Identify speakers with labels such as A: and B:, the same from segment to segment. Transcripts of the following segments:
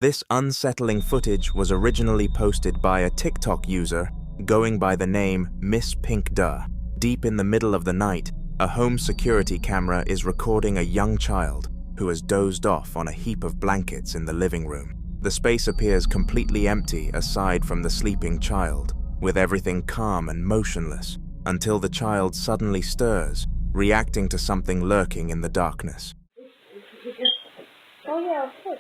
A: This unsettling footage was originally posted by a TikTok user going by the name Miss Pink Duh. Deep in the middle of the night, a home security camera is recording a young child who has dozed off on a heap of blankets in the living room. The space appears completely empty aside from the sleeping child, with everything calm and motionless, until the child suddenly stirs, reacting to something lurking in the darkness.
B: Oh yeah, of course.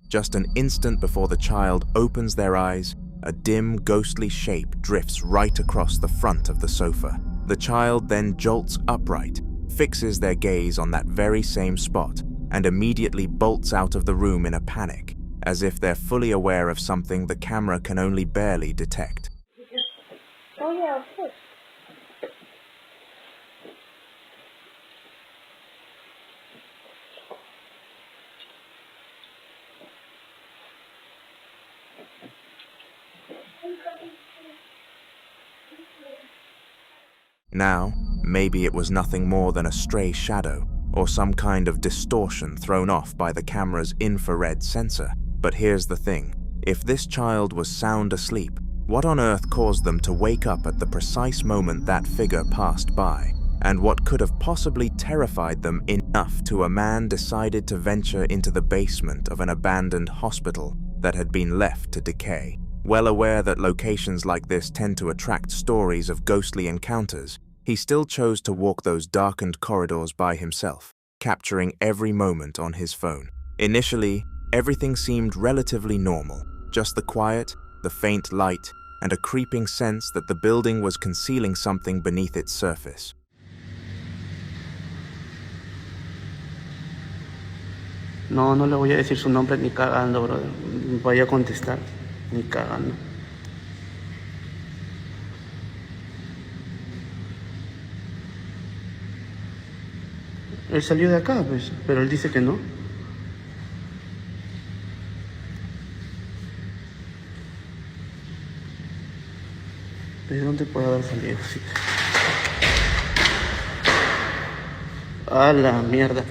A: Just an instant before the child opens their eyes, a dim, ghostly shape drifts right across the front of the sofa. The child then jolts upright, fixes their gaze on that very same spot, and immediately bolts out of the room in a panic, as if they're fully aware of something the camera can only barely detect.
B: Oh yeah, of course.
A: Now, maybe it was nothing more than a stray shadow, or some kind of distortion thrown off by the camera's infrared sensor. But here's the thing, if this child was sound asleep, what on earth caused them to wake up at the precise moment that figure passed by? And what could have possibly terrified them enough to a man decided to venture into the basement of an abandoned hospital that had been left to decay? Well aware that locations like this tend to attract stories of ghostly encounters, he still chose to walk those darkened corridors by himself, capturing every moment on his phone. Initially, everything seemed relatively normal, just the quiet, the faint light, and a creeping sense that the building was concealing something beneath its surface.
C: No le voy a decir su nombre ni cagando, brother. Vaya a contestar, ni cagando. Él salió de acá, pues, pero él dice que no. ¿De dónde puede haber salido? Sí. A la mierda.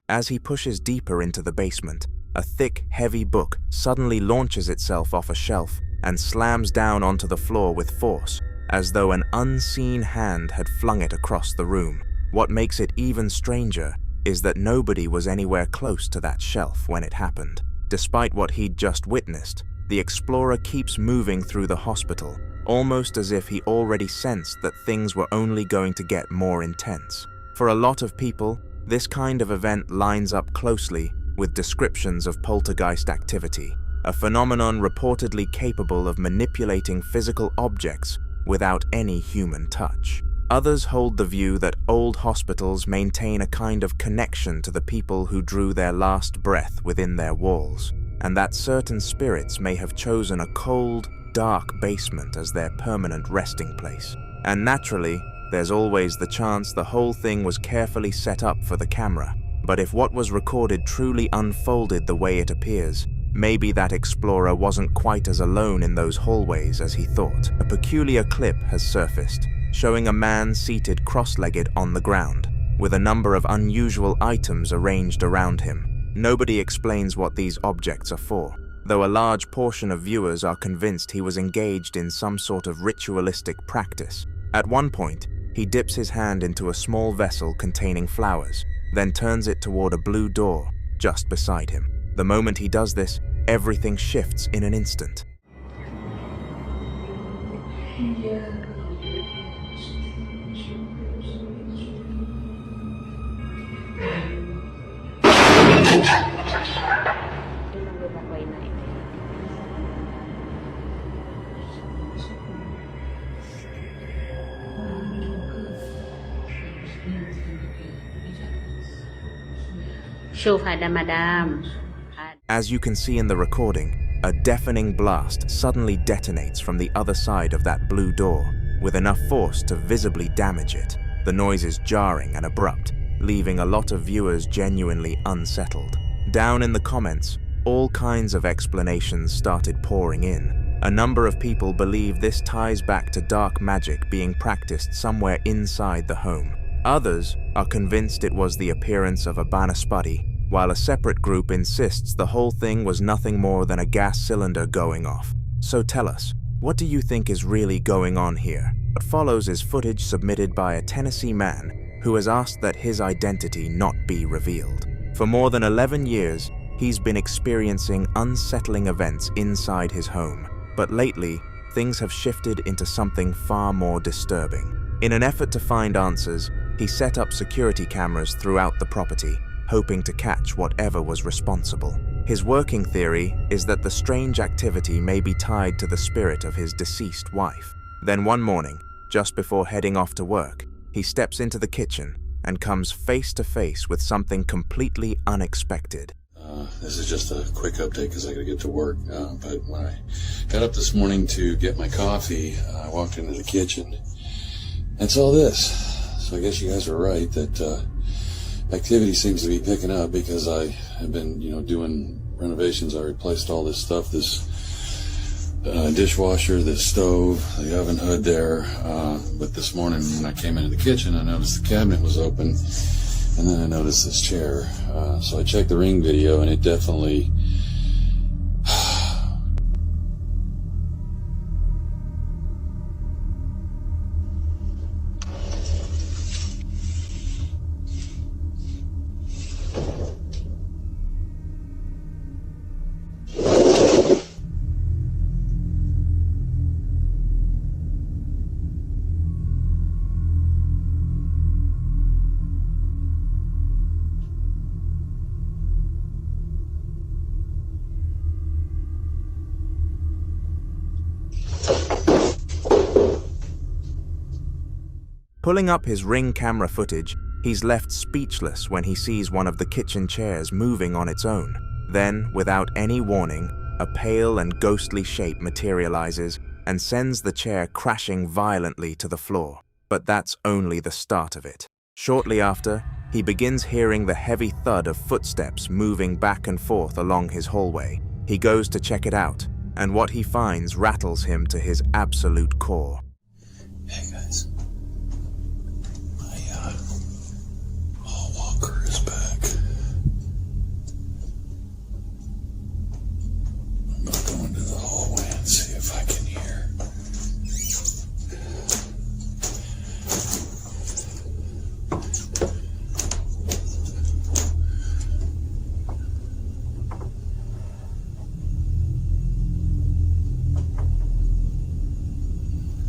A: As he pushes deeper into the basement, a thick, heavy book suddenly launches itself off a shelf and slams down onto the floor with force, as though an unseen hand had flung it across the room. What makes it even stranger is that nobody was anywhere close to that shelf when it happened. Despite what he'd just witnessed, the explorer keeps moving through the hospital, almost as if he already sensed that things were only going to get more intense. For a lot of people, this kind of event lines up closely with descriptions of poltergeist activity, a phenomenon reportedly capable of manipulating physical objects without any human touch. Others hold the view that old hospitals maintain a kind of connection to the people who drew their last breath within their walls, and that certain spirits may have chosen a cold, dark basement as their permanent resting place. And naturally, there's always the chance the whole thing was carefully set up for the camera. But if what was recorded truly unfolded the way it appears, maybe that explorer wasn't quite as alone in those hallways as he thought. A peculiar clip has surfaced, showing a man seated cross-legged on the ground, with a number of unusual items arranged around him. Nobody explains what these objects are for, though a large portion of viewers are convinced he was engaged in some sort of ritualistic practice. At one point, he dips his hand into a small vessel containing flowers, then turns it toward a blue door just beside him. The moment he does this, everything shifts in an instant. As you can see in the recording, a deafening blast suddenly detonates from the other side of that blue door, with enough force to visibly damage it. the noises jarring and abrupt, leaving a lot of viewers genuinely unsettled. Down in the comments, all kinds of explanations started pouring in. A number of people believe this ties back to dark magic being practiced somewhere inside the home. Others are convinced it was the appearance of a Banaspati, while a separate group insists the whole thing was nothing more than a gas cylinder going off. So tell us, what do you think is really going on here? What follows is footage submitted by a Tennessee man who has asked that his identity not be revealed. For more than 11 years, he's been experiencing unsettling events inside his home. But lately, things have shifted into something far more disturbing. In an effort to find answers, he set up security cameras throughout the property, hoping to catch whatever was responsible. His working theory is that the strange activity may be tied to the spirit of his deceased wife. Then one morning, just before heading off to work, he steps into the kitchen and comes face to face with something completely unexpected.
D: This is just a quick update because I got to get to work. But when I got up this morning to get my coffee, I walked into the kitchen and saw this. So I guess you guys were right that activity seems to be picking up because I have been, doing renovations. I replaced all this stuff, this dishwasher, this stove, the oven hood there. But this morning when I came into the kitchen, I noticed the cabinet was open. And then I noticed this chair. So I checked the Ring video, and it definitely...
A: Pulling up his Ring camera footage, he's left speechless when he sees one of the kitchen chairs moving on its own. Then, without any warning, a pale and ghostly shape materializes and sends the chair crashing violently to the floor. But that's only the start of it. Shortly after, he begins hearing the heavy thud of footsteps moving back and forth along his hallway. He goes to check it out, and what he finds rattles him to his absolute core.
D: Hey guys. Walker is back. I'm gonna go into the hallway and see if I can hear.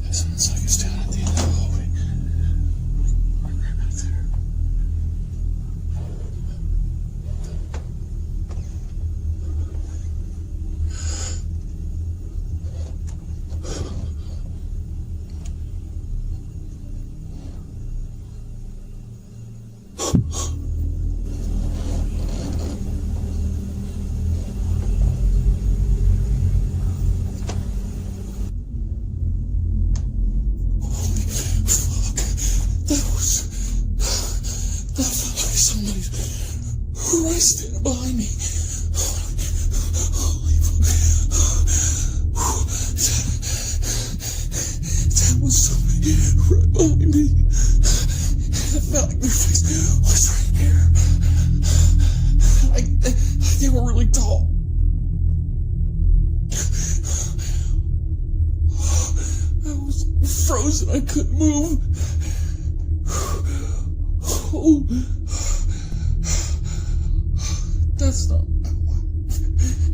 D: It sounds like it's down at the end of the hallway. Right back there. That felt like somebody right standing behind me. Holy that was somebody right behind me. I felt like their face was right here. They were really tall. I was frozen. I couldn't move. Oh, that's not my wife,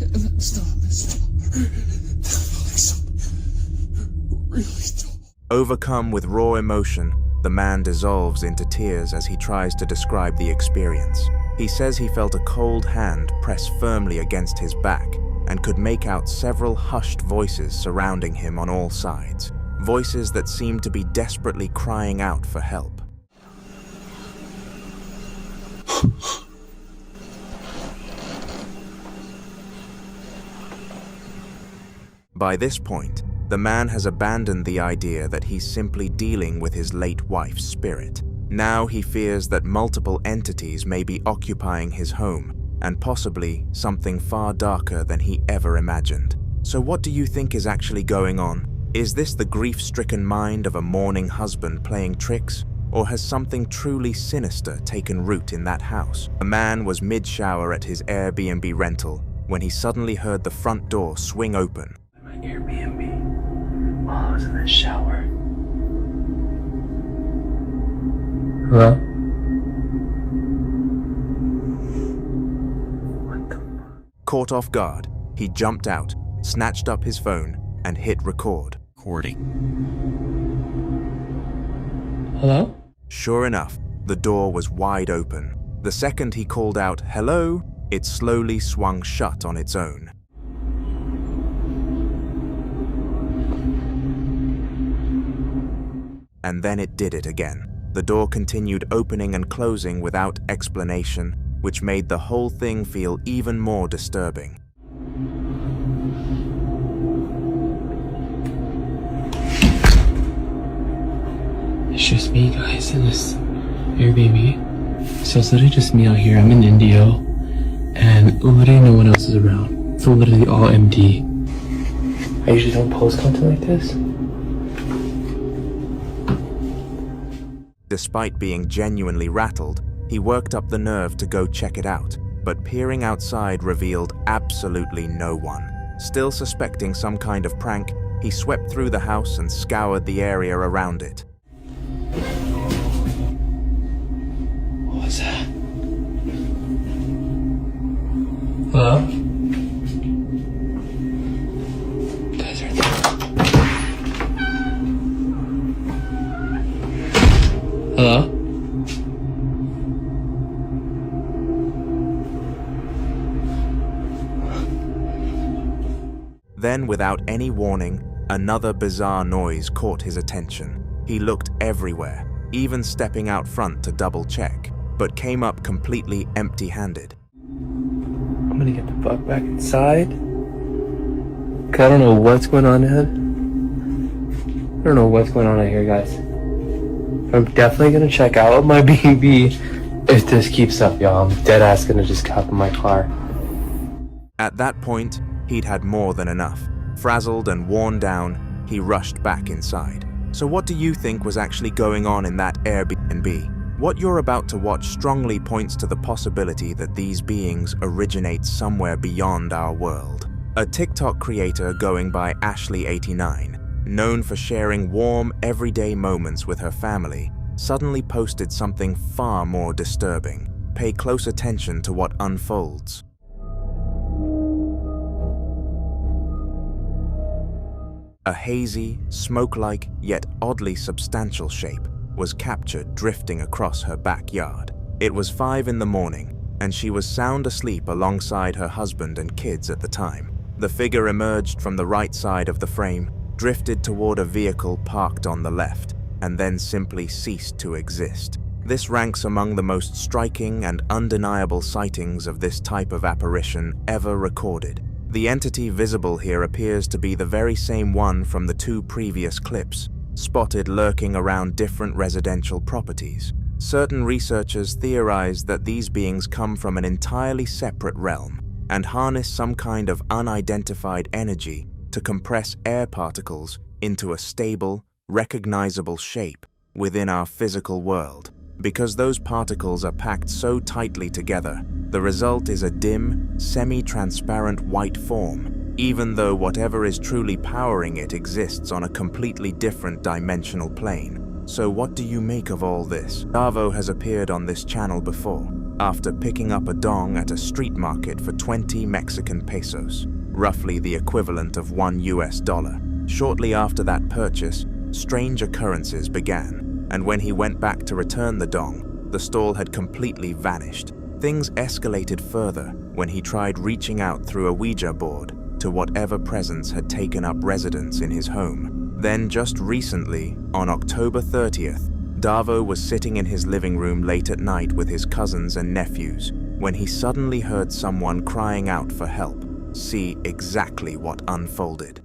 D: and that's not Miss Dollar. That felt like something really tall.
A: Overcome with raw emotion, the man dissolves into tears as he tries to describe the experience. He says he felt a cold hand press firmly against his back and could make out several hushed voices surrounding him on all sides, voices that seemed to be desperately crying out for help. By this point, the man has abandoned the idea that he's simply dealing with his late wife's spirit. Now he fears that multiple entities may be occupying his home, and possibly something far darker than he ever imagined. So what do you think is actually going on? Is this the grief-stricken mind of a mourning husband playing tricks? Or has something truly sinister taken root in that house? A man was mid-shower at his Airbnb rental when he suddenly heard the front door swing open.
E: My Airbnb while I was in the shower. Hello? What the fuck?
A: Caught off guard, he jumped out, snatched up his phone, and hit record.
E: Hello?
A: Sure enough, the door was wide open. The second he called out, "Hello," it slowly swung shut on its own. And then it did it again. The door continued opening and closing without explanation, which made the whole thing feel even more disturbing.
E: It's just me, guys, in this Airbnb. So it's literally just me out here. I'm in Indio, and literally no one else is around. It's literally all empty. I usually don't post content like this.
A: Despite being genuinely rattled, he worked up the nerve to go check it out, but peering outside revealed absolutely no one. Still suspecting some kind of prank, he swept through the house and scoured the area around it.
E: What was that? Hello? You guys are there? Hello?
A: Then, without any warning, another bizarre noise caught his attention. He looked everywhere, even stepping out front to double-check, but came up completely empty-handed.
E: I'm gonna get the fuck back inside. 'Cause I don't know what's going on ahead. I don't know what's going on out here, guys. I'm definitely gonna check out my B&B if this keeps up, y'all. I'm dead ass gonna just hop in my car.
A: At that point, he'd had more than enough. Frazzled and worn down, he rushed back inside. So what do you think was actually going on in that Airbnb? What you're about to watch strongly points to the possibility that these beings originate somewhere beyond our world. A TikTok creator going by Ashley89, known for sharing warm, everyday moments with her family, suddenly posted something far more disturbing. Pay close attention to what unfolds. A hazy, smoke-like, yet oddly substantial shape was captured drifting across her backyard. It was 5 in the morning, and she was sound asleep alongside her husband and kids at the time. The figure emerged from the right side of the frame, drifted toward a vehicle parked on the left, and then simply ceased to exist. This ranks among the most striking and undeniable sightings of this type of apparition ever recorded. The entity visible here appears to be the very same one from the 2 previous clips, spotted lurking around different residential properties. Certain researchers theorize that these beings come from an entirely separate realm and harness some kind of unidentified energy to compress air particles into a stable, recognizable shape within our physical world. Because those particles are packed so tightly together, the result is a dim, semi-transparent white form, even though whatever is truly powering it exists on a completely different dimensional plane. So what do you make of all this? Davo has appeared on this channel before, after picking up a dong at a street market for 20 Mexican pesos, roughly the equivalent of $1 US. Shortly after that purchase, strange occurrences began, and when he went back to return the dong, the stall had completely vanished. Things escalated further when he tried reaching out through a Ouija board to whatever presence had taken up residence in his home. Then just recently, on October 30th, Davo was sitting in his living room late at night with his cousins and nephews when he suddenly heard someone crying out for help. See exactly what unfolded.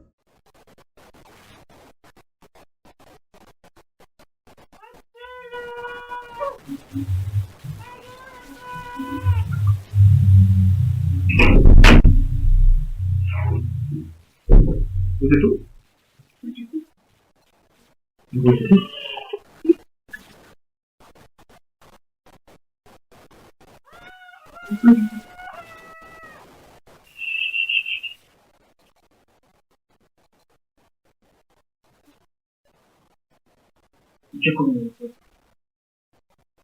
F: ¿Fuiste tú? ¿Fuiste tú? Escuché como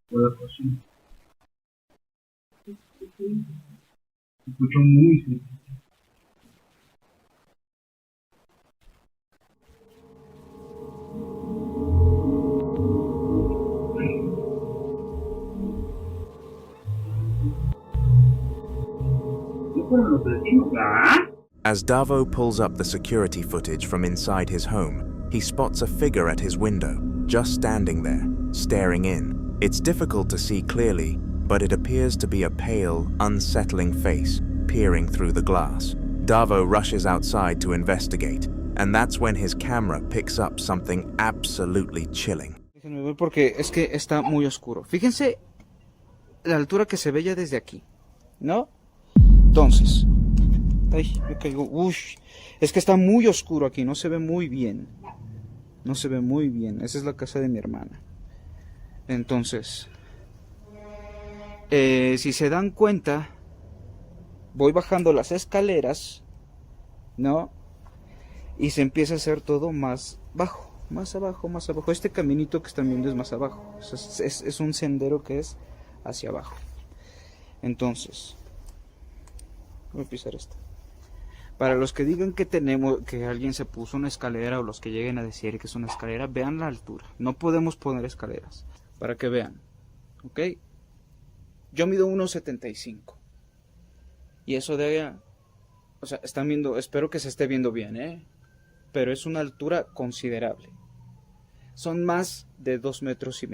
F: por la cocina. Se escuchó muy cerca.
A: As Davo pulls up the security footage from inside his home, he spots a figure at his window, just standing there, staring in. It's difficult to see clearly, but it appears to be a pale, unsettling face peering through the glass. Davo rushes outside to investigate, and that's when his camera picks up something absolutely chilling.
G: Déjenme ver porque es que está muy oscuro. Fíjense la altura que se ve ya desde aquí, ¿no? Entonces, ay, me caigo. Ush, es que está muy oscuro aquí, no se ve muy bien. No se ve muy bien. Esa es la casa de mi hermana. Entonces, si se dan cuenta, voy bajando las escaleras, ¿no? Y se empieza a hacer todo más bajo, más abajo, más abajo. Este caminito que están viendo es más abajo. Es un sendero que es hacia abajo. Entonces, voy a pisar esto. Para los que digan que alguien se puso una escalera, o los que lleguen a decir que es una escalera, vean la altura. No podemos poner escaleras, para que vean, ¿ok? Yo mido 1.75. Y eso de... O sea, están viendo, espero que se esté viendo bien, ¿eh? Pero es una altura considerable. Son más de 2,5 metros,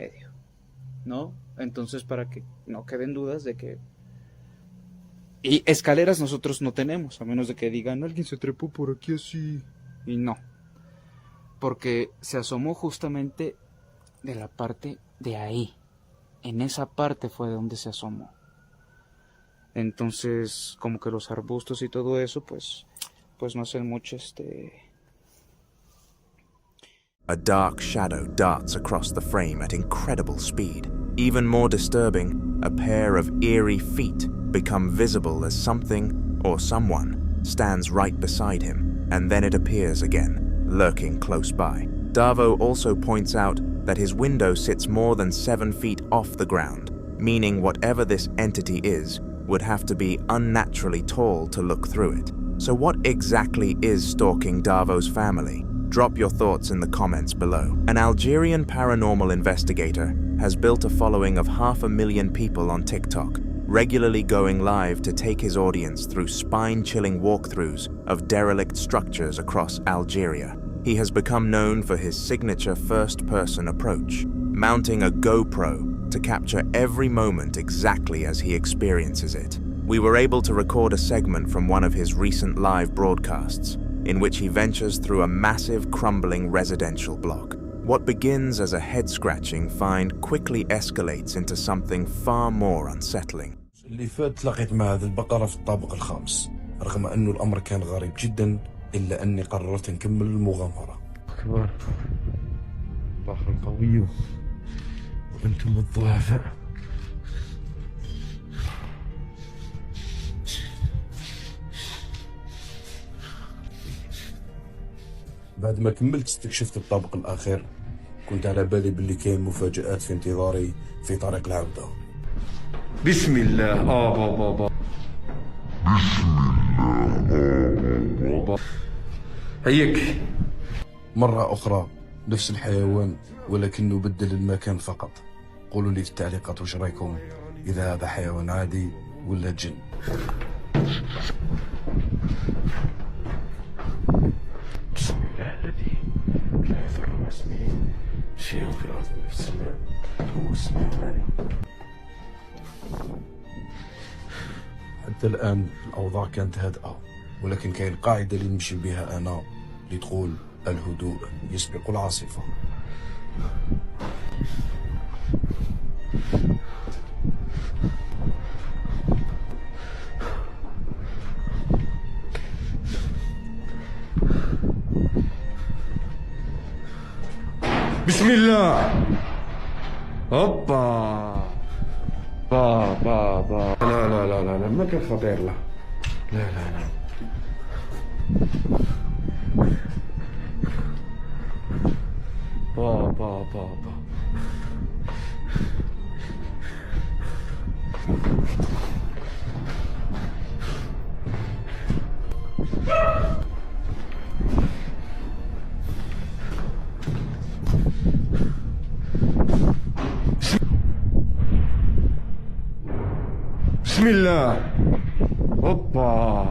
G: ¿no? Entonces, para que no queden dudas de que... Y escaleras nosotros no tenemos, a menos de que digan, alguien se trepó por aquí así. Y no. Porque se asomó justamente de la parte de ahí. En esa parte fue donde se asomó. Entonces, como que los arbustos y todo eso, pues no hacen mucho
A: A dark shadow darts across the frame at incredible speed. Even more disturbing, a pair of eerie feet become visible as something, or someone, stands right beside him, and then it appears again, lurking close by. Davo also points out that his window sits more than 7 feet off the ground, meaning whatever this entity is would have to be unnaturally tall to look through it. So what exactly is stalking Davo's family? Drop your thoughts in the comments below. An Algerian paranormal investigator has built a following of 500,000 people on TikTok, regularly going live to take his audience through spine-chilling walkthroughs of derelict structures across Algeria. He has become known for his signature first-person approach, mounting a GoPro to capture every moment exactly as he experiences it. We were able to record a segment from one of his recent live broadcasts, in which he ventures through a massive crumbling residential block. What begins as a head-scratching find quickly escalates into something far more unsettling.
H: اللي فات لقيت مع هذه البقرة في الطابق الخامس، رغم أنه الأمر كان غريب جدا، إلا أني قررت نكمل المغامرة.
E: أكبر الله القوي وأنتم الضعفاء.
H: بعد ما كملت استكشفت الطابق الأخير، كنت على بالي باللي كاين مفاجآت في انتظاري في طريق العودة.
E: بسم الله بابا. بسم الله بابا. هيك
H: مرة أخرى نفس الحيوان، ولكنه بدل المكان فقط. قولوا لي في التعليقات وش رايكم، إذا هذا حيوان عادي ولا جن.
E: بسم الله الذي لا يضر مع اسمه شيء في الأرض ولا في السماء هو السميع العليم.
H: حتى الآن الأوضاع كانت هادئة، ولكن كاين قاعدة اللي نمشي بها أنا اللي تقول الهدوء يسبق العاصفة. الله. هوبا. با لا لا لا لا لا ما كان خطير لا. لا لا لا. با. بسم الله. هوبا.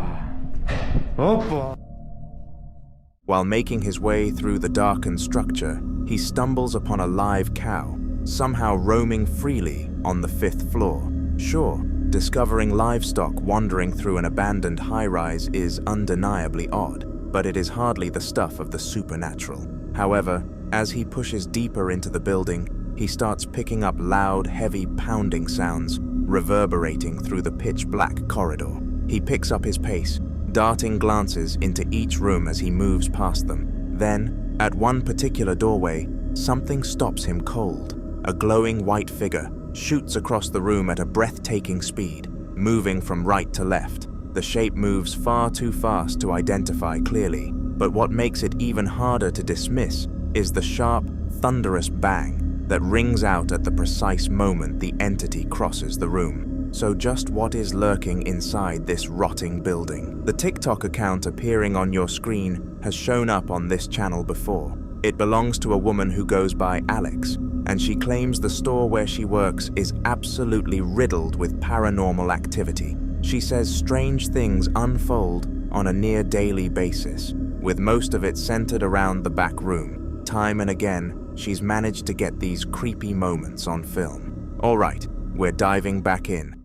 A: While making his way through the darkened structure, he stumbles upon a live cow, somehow roaming freely on the 5th floor. Sure, discovering livestock wandering through an abandoned high-rise is undeniably odd, but it is hardly the stuff of the supernatural. However, as he pushes deeper into the building, he starts picking up loud, heavy pounding sounds, reverberating through the pitch-black corridor. He picks up his pace, darting glances into each room as he moves past them. Then, at one particular doorway, something stops him cold. A glowing white figure shoots across the room at a breathtaking speed, moving from right to left. The shape moves far too fast to identify clearly, but what makes it even harder to dismiss is the sharp, thunderous bang that rings out at the precise moment the entity crosses the room. So just what is lurking inside this rotting building? The TikTok account appearing on your screen has shown up on this channel before. It belongs to a woman who goes by Alex, and she claims the store where she works is absolutely riddled with paranormal activity. She says strange things unfold on a near daily basis, with most of it centered around the back room. Time and again, she's managed to get these creepy moments on film. All right, we're diving back in.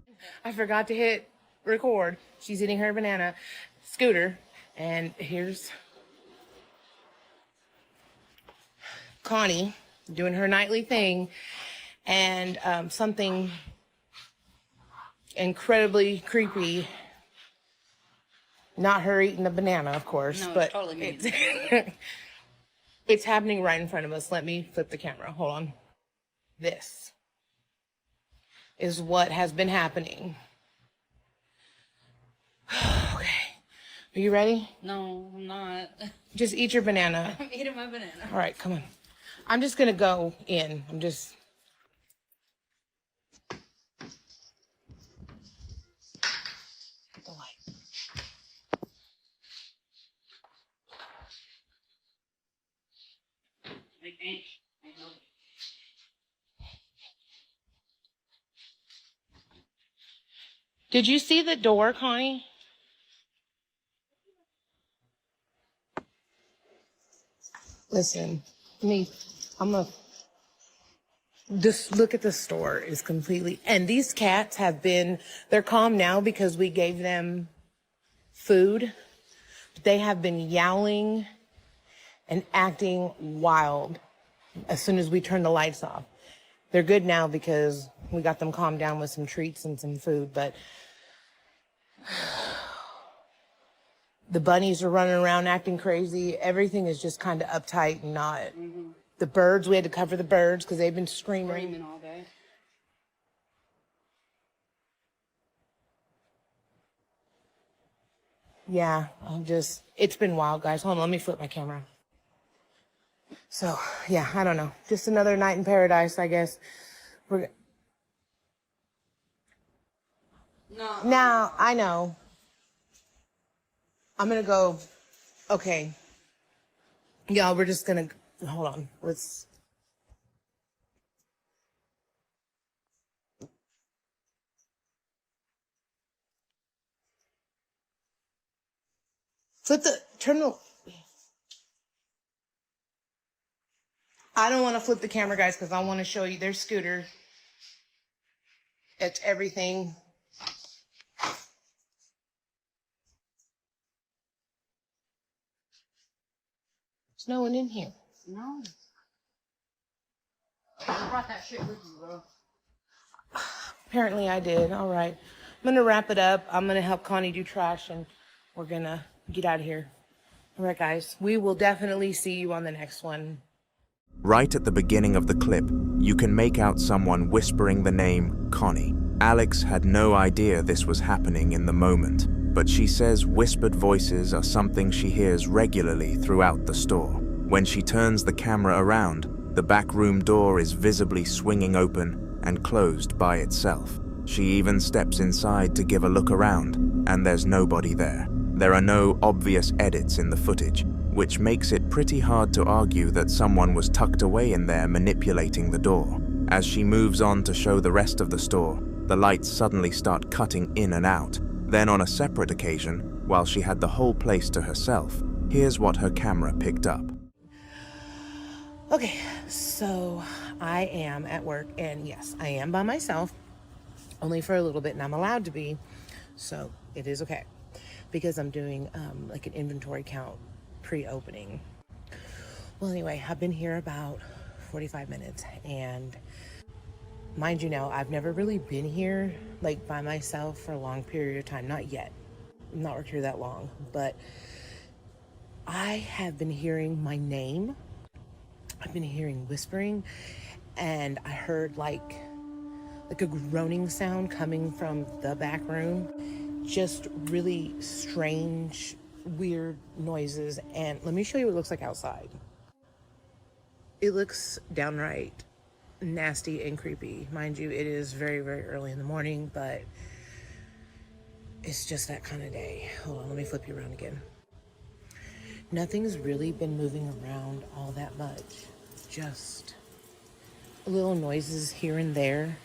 I: I forgot to hit record. She's eating her banana scooter, and here's Connie doing her nightly thing, and something incredibly creepy. Not her eating the banana, of course,
B: No,
I: but
B: totally
I: it's happening right in front of us. Let me flip the camera. Hold on. This is what has been happening. Okay. Are you ready?
B: No, I'm not.
I: Just eat your banana.
B: I'm eating my banana.
I: All right, come on. I'm just going to go in. The light. Did you see the door, Connie? Listen, I'm gonna just look at the store is completely, and these cats they're calm now because we gave them food. They have been yowling and acting wild as soon as we turn the lights off. They're good now because we got them calmed down with some treats and some food, but the bunnies are running around acting crazy. Everything is just kind of uptight and not. Mm-hmm. The birds, we had to cover the birds because they've been screaming
B: all day.
I: Yeah, it's been wild, guys. Hold on, let me flip my camera. So, yeah, I don't know. Just another night in paradise, I guess. Now, I know. I'm going to go. Okay. Y'all, we're just going to. Hold on. Let's. Turn the. I don't want to flip the camera, guys, because I want to show you their scooter. It's everything. There's no one in here.
B: No. I brought that shit with you, bro.
I: Apparently I did. All right. I'm going to wrap it up. I'm going to help Connie do trash, and we're going to get out of here. All right, guys. We will definitely see you on the next one.
A: Right at the beginning of the clip, you can make out someone whispering the name Connie. Alex had no idea this was happening in the moment, but she says whispered voices are something she hears regularly throughout the store. When she turns the camera around, the back room door is visibly swinging open and closed by itself. She even steps inside to give a look around, and there's nobody there. There are no obvious edits in the footage, which makes it pretty hard to argue that someone was tucked away in there manipulating the door. As she moves on to show the rest of the store, the lights suddenly start cutting in and out. Then on a separate occasion, while she had the whole place to herself, here's what her camera picked up.
I: Okay, so I am at work, and yes, I am by myself, only for a little bit, and I'm allowed to be, so it is okay, because I'm doing like an inventory count pre-opening. Well, anyway, I've been here about 45 minutes, and mind you now, I've never really been here like by myself for a long period of time. Not yet. I've not worked here that long, but I have been hearing my name. I've been hearing whispering, and I heard like a groaning sound coming from the back room. Just really strange, weird noises. And let me show you what it looks like outside. It looks downright nasty and creepy. Mind you, it is very, very early in the morning, but it's just that kind of day. Hold on, let me flip you around again. Nothing's really been moving around all that much. Just little noises here and there.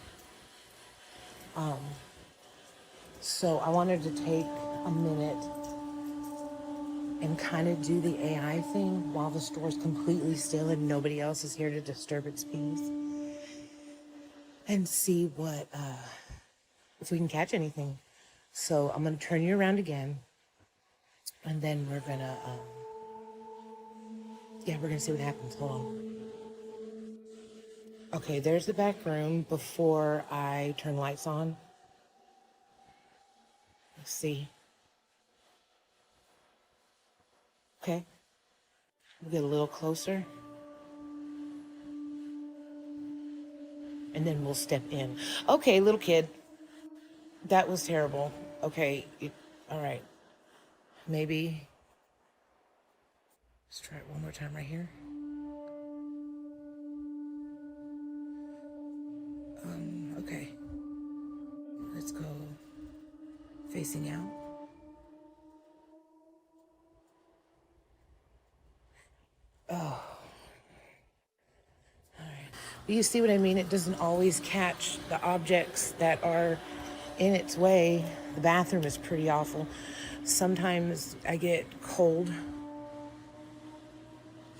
I: So I wanted to take a minute and kind of do the AI thing while the store's completely still and nobody else is here to disturb its peace, and see what, if we can catch anything. So I'm gonna turn you around again, and then we're gonna see what happens. Hold on. Okay, there's the back room before I turn lights on. Let's see. Okay, we'll get a little closer, and then we'll step in. Okay, little kid, that was terrible. Okay, all right, maybe let's try it one more time right here. Okay, let's go facing out. Oh, all right. But you see what I mean? It doesn't always catch the objects that are in its way. The bathroom is pretty awful. Sometimes I get cold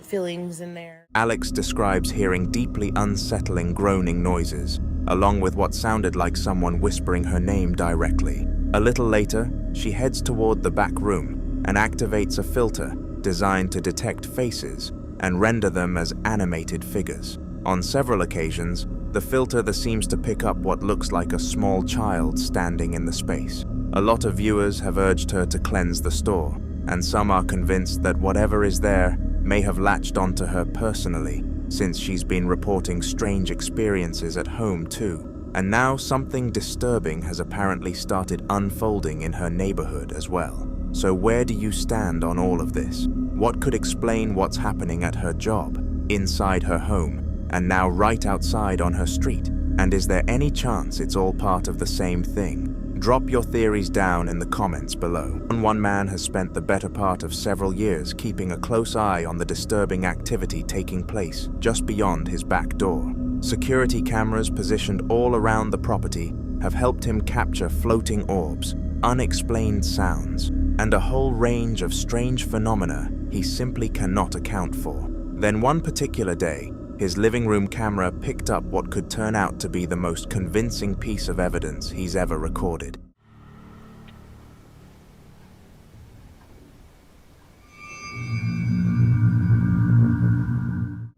I: feelings in there.
A: Alex describes hearing deeply unsettling groaning noises, along with what sounded like someone whispering her name directly. A little later, she heads toward the back room and activates a filter designed to detect faces and render them as animated figures. On several occasions, the filter that seems to pick up what looks like a small child standing in the space. A lot of viewers have urged her to cleanse the store, and some are convinced that whatever is there may have latched onto her personally, since she's been reporting strange experiences at home too. And now something disturbing has apparently started unfolding in her neighborhood as well. So where do you stand on all of this? What could explain what's happening at her job, inside her home, and now right outside on her street? And is there any chance it's all part of the same thing? Drop your theories down in the comments below. One man has spent the better part of several years keeping a close eye on the disturbing activity taking place just beyond his back door. Security cameras positioned all around the property have helped him capture floating orbs, unexplained sounds, and a whole range of strange phenomena he simply cannot account for. Then one particular day, his living room camera picked up what could turn out to be the most convincing piece of evidence he's ever recorded.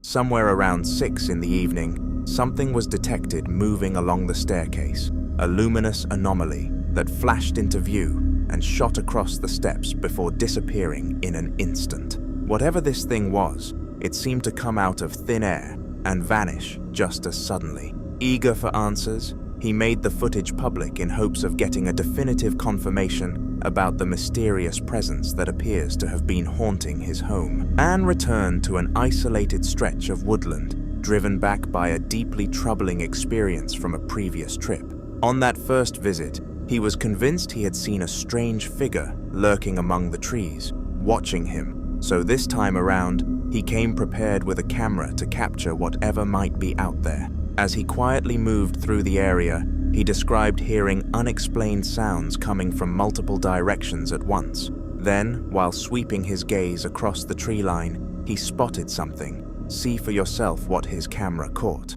A: Somewhere around 6 in the evening, something was detected moving along the staircase, a luminous anomaly that flashed into view and shot across the steps before disappearing in an instant. Whatever this thing was, it seemed to come out of thin air and vanish just as suddenly. Eager for answers, he made the footage public in hopes of getting a definitive confirmation about the mysterious presence that appears to have been haunting his home. Anne returned to an isolated stretch of woodland, driven back by a deeply troubling experience from a previous trip. On that first visit, he was convinced he had seen a strange figure lurking among the trees, watching him. So this time around, he came prepared with a camera to capture whatever might be out there. As he quietly moved through the area, he described hearing unexplained sounds coming from multiple directions at once. Then, while sweeping his gaze across the tree line, he spotted something. See for yourself what his camera caught.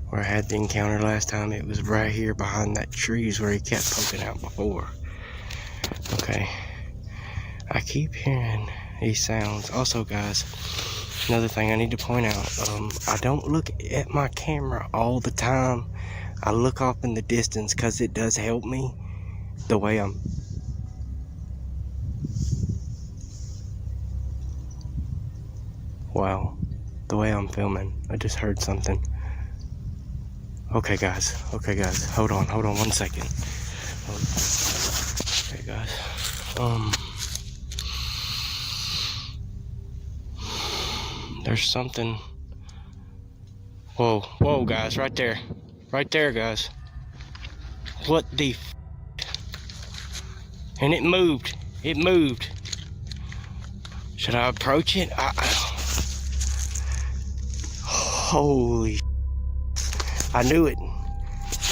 J: Where I had the encounter last time, it was right here behind that trees where he kept poking out before. Okay. I keep hearing these sounds. Also, guys, another thing I need to point out, I don't look at my camera all the time. I look off in the distance because it does help me the way I'm... Wow, the way I'm filming. I just heard something. Okay guys, hold on 1 second. Okay guys, there's something. Whoa guys, right there guys. What the and it moved. Should I approach it? Holy, I knew it.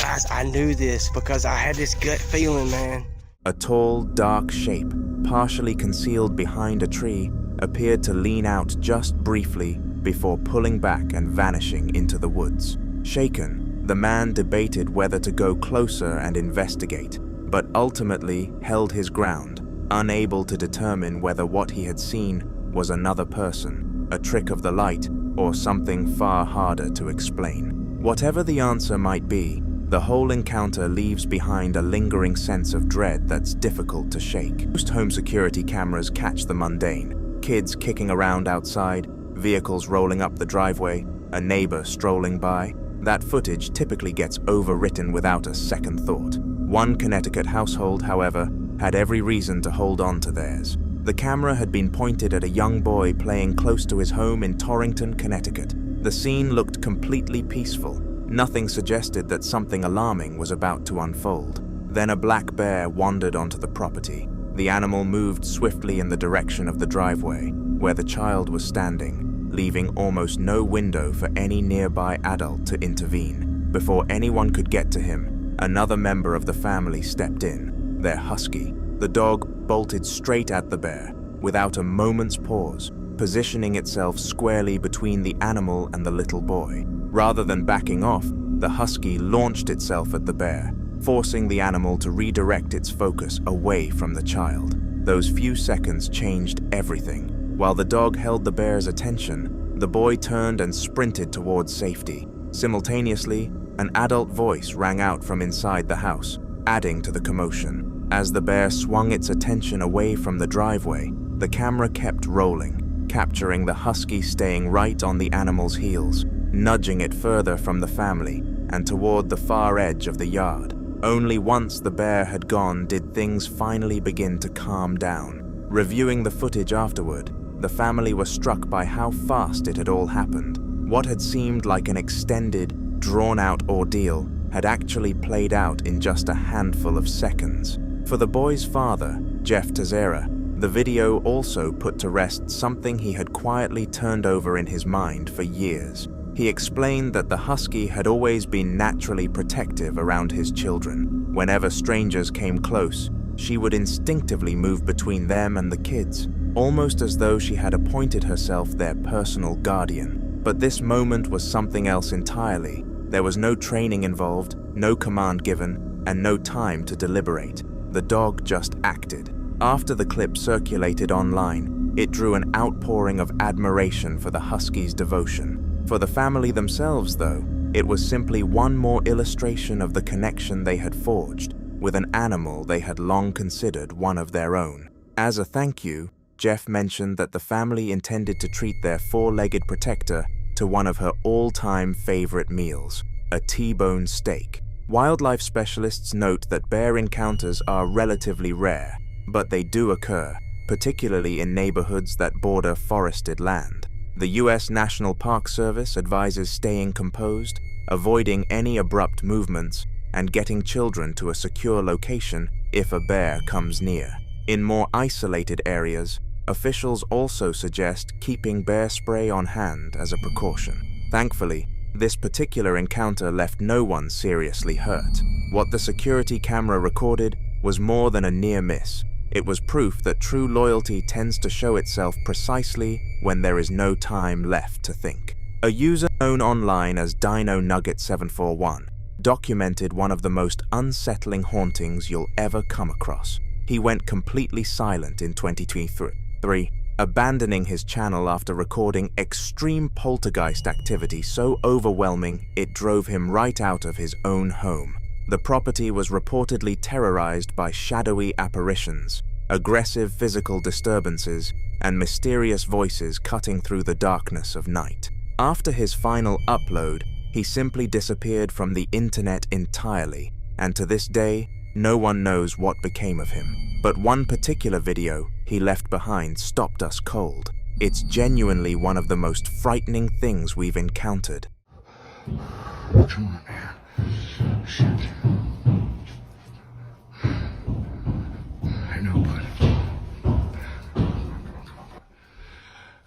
J: Guys, I knew this because I had this gut feeling, man.
A: A tall, dark shape, partially concealed behind a tree, appeared to lean out just briefly before pulling back and vanishing into the woods. Shaken, the man debated whether to go closer and investigate, but ultimately held his ground, unable to determine whether what he had seen was another person, a trick of the light, or something far harder to explain. Whatever the answer might be, the whole encounter leaves behind a lingering sense of dread that's difficult to shake. Most home security cameras catch the mundane: kids kicking around outside, vehicles rolling up the driveway, a neighbor strolling by. That footage typically gets overwritten without a second thought. One Connecticut household, however, had every reason to hold on to theirs. The camera had been pointed at a young boy playing close to his home in Torrington, Connecticut. The scene looked completely peaceful. Nothing suggested that something alarming was about to unfold. Then a black bear wandered onto the property. The animal moved swiftly in the direction of the driveway, where the child was standing, leaving almost no window for any nearby adult to intervene. Before anyone could get to him, another member of the family stepped in, their husky. The dog bolted straight at the bear, without a moment's pause, positioning itself squarely between the animal and the little boy. Rather than backing off, the husky launched itself at the bear, forcing the animal to redirect its focus away from the child. Those few seconds changed everything. While the dog held the bear's attention, the boy turned and sprinted towards safety. Simultaneously, an adult voice rang out from inside the house, adding to the commotion. As the bear swung its attention away from the driveway, the camera kept rolling, capturing the husky staying right on the animal's heels, nudging it further from the family and toward the far edge of the yard. Only once the bear had gone did things finally begin to calm down. Reviewing the footage afterward, the family was struck by how fast it had all happened. What had seemed like an extended, drawn-out ordeal had actually played out in just a handful of seconds. For the boy's father, Jeff Tezera, the video also put to rest something he had quietly turned over in his mind for years. He explained that the husky had always been naturally protective around his children. Whenever strangers came close, she would instinctively move between them and the kids, almost as though she had appointed herself their personal guardian. But this moment was something else entirely. There was no training involved, no command given, and no time to deliberate. The dog just acted. After the clip circulated online, it drew an outpouring of admiration for the husky's devotion. For the family themselves, though, it was simply one more illustration of the connection they had forged with an animal they had long considered one of their own. As a thank you, Jeff mentioned that the family intended to treat their four-legged protector to one of her all-time favorite meals, a T-bone steak. Wildlife specialists note that bear encounters are relatively rare, but they do occur, particularly in neighborhoods that border forested land. The U.S. National Park Service advises staying composed, avoiding any abrupt movements, and getting children to a secure location if a bear comes near. In more isolated areas, officials also suggest keeping bear spray on hand as a precaution. Thankfully, this particular encounter left no one seriously hurt. What the security camera recorded was more than a near miss. It was proof that true loyalty tends to show itself precisely when there is no time left to think. A user known online as Dino Nugget 741 documented one of the most unsettling hauntings you'll ever come across. He went completely silent in 2023, abandoning his channel after recording extreme poltergeist activity so overwhelming it drove him right out of his own home. The property was reportedly terrorized by shadowy apparitions, aggressive physical disturbances, and mysterious voices cutting through the darkness of night. After his final upload, he simply disappeared from the internet entirely, and to this day, no one knows what became of him. But one particular video he left behind stopped us cold. It's genuinely one of the most frightening things we've encountered.
H: Come on, man. Shit. I know, bud.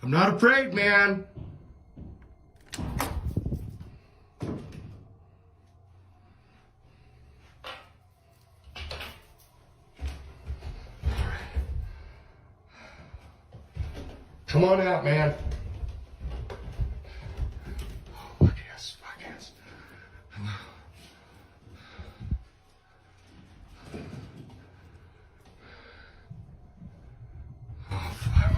H: I'm not afraid, man. Come on out, man. Oh, fuck yes, fuck yes. Oh, fuck.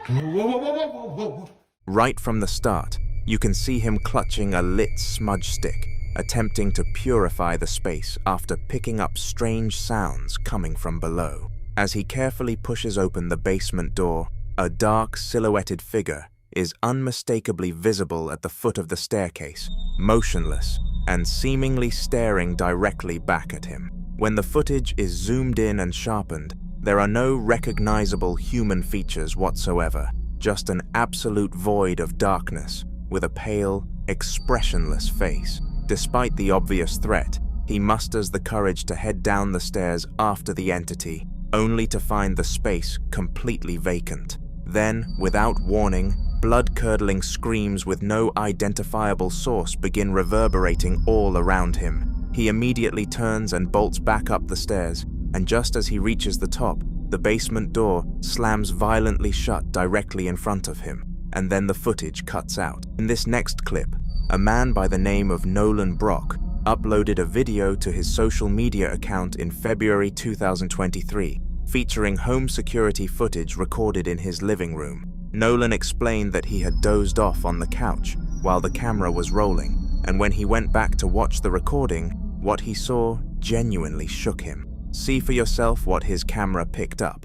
H: Whoa, whoa, whoa, whoa, whoa, whoa, whoa.
A: Right from the start, you can see him clutching a lit smudge stick, attempting to purify the space after picking up strange sounds coming from below. As he carefully pushes open the basement door, a dark, silhouetted figure is unmistakably visible at the foot of the staircase, motionless and seemingly staring directly back at him. When the footage is zoomed in and sharpened, there are no recognizable human features whatsoever, just an absolute void of darkness with a pale, expressionless face. Despite the obvious threat, he musters the courage to head down the stairs after the entity, only to find the space completely vacant. Then, without warning, blood-curdling screams with no identifiable source begin reverberating all around him. He immediately turns and bolts back up the stairs, and just as he reaches the top, the basement door slams violently shut directly in front of him, and then the footage cuts out. In this next clip, a man by the name of Nolan Brock uploaded a video to his social media account in February 2023, featuring home security footage recorded in his living room. Nolan explained that he had dozed off on the couch while the camera was rolling, and when he went back to watch the recording, what he saw genuinely shook him. See for yourself what his camera picked up.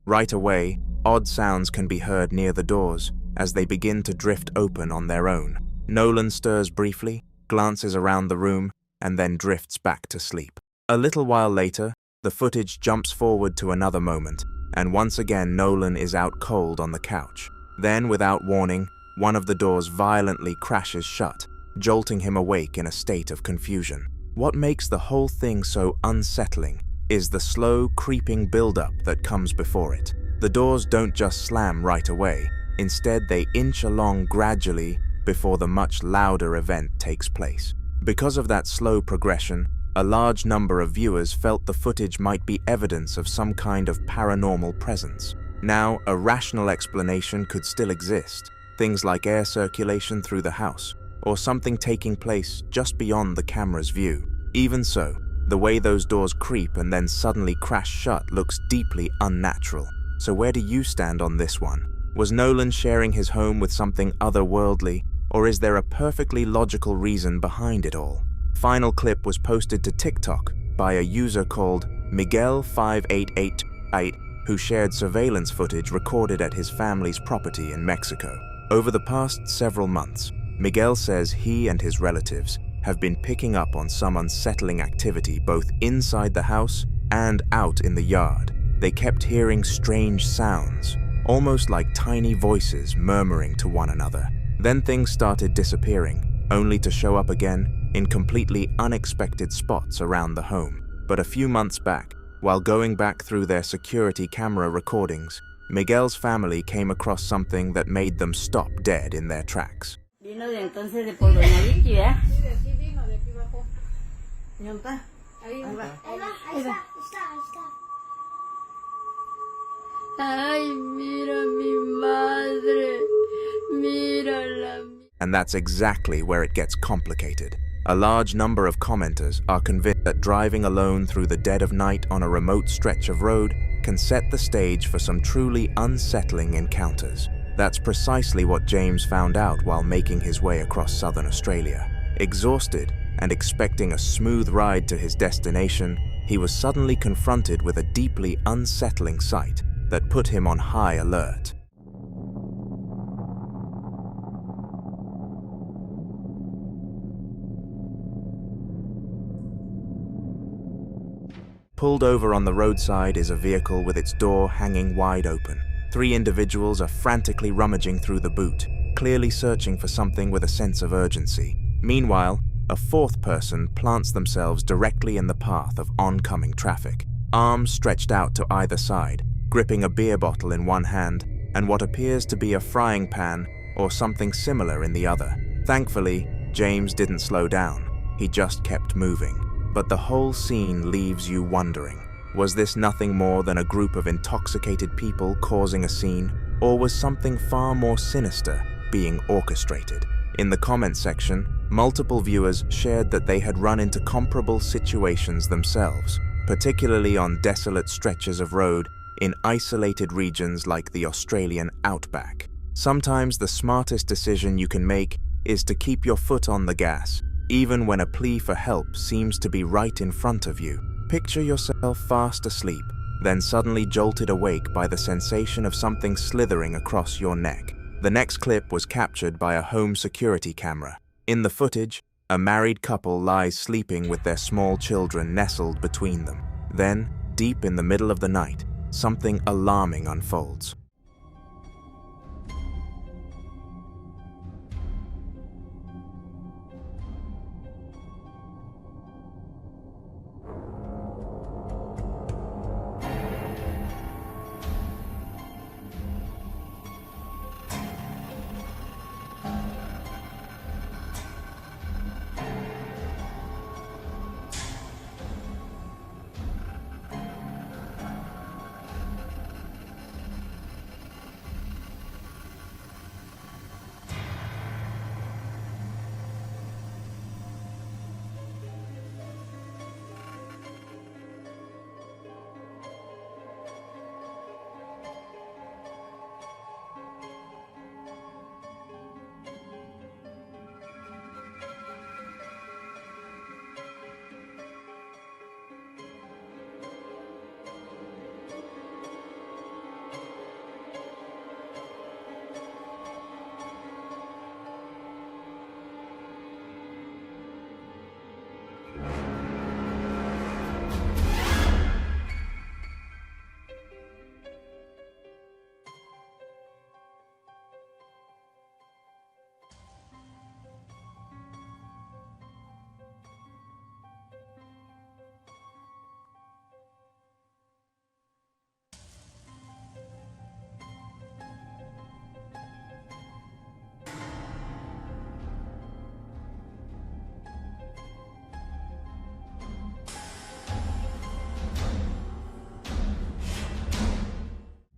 A: Right away, odd sounds can be heard near the doors as they begin to drift open on their own. Nolan stirs briefly, glances around the room, and then drifts back to sleep. A little while later, the footage jumps forward to another moment, and once again Nolan is out cold on the couch. Then, without warning, one of the doors violently crashes shut, jolting him awake in a state of confusion. What makes the whole thing so unsettling is the slow, creeping build-up that comes before it. The doors don't just slam right away. Instead, they inch along gradually before the much louder event takes place. Because of that slow progression, a large number of viewers felt the footage might be evidence of some kind of paranormal presence. Now, a rational explanation could still exist. things like air circulation through the house, or something taking place just beyond the camera's view. Even so, the way those doors creep and then suddenly crash shut looks deeply unnatural. So where do you stand on this one? Was Nolan sharing his home with something otherworldly, or is there a perfectly logical reason behind it all? Final clip was posted to TikTok by a user called Miguel5888, who shared surveillance footage recorded at his family's property in Mexico. Over the past several months, Miguel says he and his relatives have been picking up on some unsettling activity both inside the house and out in the yard. They kept hearing strange sounds, almost like tiny voices murmuring to one another. Then things started disappearing, only to show up again in completely unexpected spots around the home. But a few months back, while going back through their security camera recordings, Miguel's family came across something that made them stop dead in their tracks.
K: Vino de entonces de por Doña Vicky, ¿verdad?
B: Sí, de aquí vino, de aquí bajó.
K: ¿Y dónde está?
B: Ahí va.
K: Ahí está.
B: Ay, mira mi madre. Mírala.
A: And that's exactly where it gets complicated. A large number of commenters are convinced that driving alone through the dead of night on a remote stretch of road can set the stage for some truly unsettling encounters. That's precisely what James found out while making his way across southern Australia. Exhausted and expecting a smooth ride to his destination, he was suddenly confronted with a deeply unsettling sight that put him on high alert. Pulled over on the roadside is a vehicle with its door hanging wide open. 3 individuals are frantically rummaging through the boot, clearly searching for something with a sense of urgency. Meanwhile, a 4th person plants themselves directly in the path of oncoming traffic, arms stretched out to either side, gripping a beer bottle in one hand and what appears to be a frying pan or something similar in the other. Thankfully, James didn't slow down. He just kept moving. But the whole scene leaves you wondering, was this nothing more than a group of intoxicated people causing a scene, or was something far more sinister being orchestrated? In the comment section, multiple viewers shared that they had run into comparable situations themselves, particularly on desolate stretches of road in isolated regions like the Australian outback. Sometimes the smartest decision you can make is to keep your foot on the gas, even when a plea for help seems to be right in front of you. Picture yourself fast asleep, then suddenly jolted awake by the sensation of something slithering across your neck. The next clip was captured by a home security camera. In the footage, a married couple lies sleeping with their small children nestled between them. Then, deep in the middle of the night, something alarming unfolds.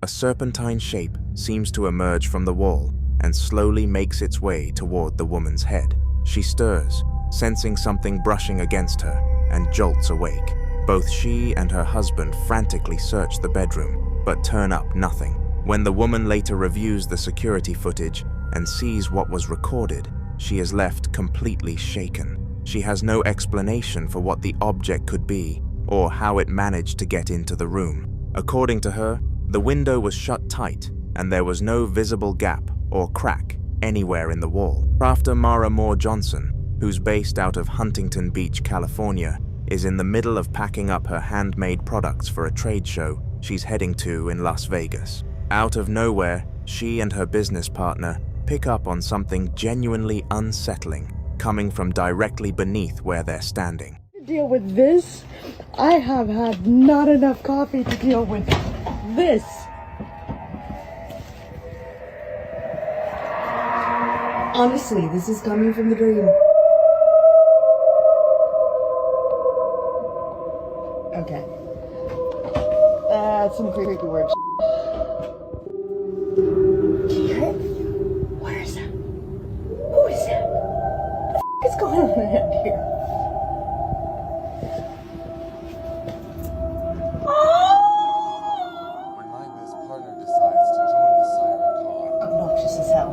A: A serpentine shape seems to emerge from the wall, and slowly makes its way toward the woman's head. She stirs, sensing something brushing against her, and jolts awake. Both she and her husband frantically search the bedroom, but turn up nothing. When the woman later reviews the security footage and sees what was recorded, she is left completely shaken. She has no explanation for what the object could be or how it managed to get into the room. According to her, the window was shut tight and there was no visible gap or crack anywhere in the wall. Crafter Mara Moore Johnson, who's based out of Huntington Beach, California, is in the middle of packing up her handmade products for a trade show she's heading to in Las Vegas. Out of nowhere, she and her business partner pick up on something genuinely unsettling coming from directly beneath where they're standing.
L: To deal with this, I have had not enough coffee to deal with this. Honestly, this is coming from the dream. Okay. That's some creepy words. Do you hear it? Where is that? Who is that? What the f*** is going on around here?
H: When my business partner decides to join the siren call.
L: Obnoxious as hell.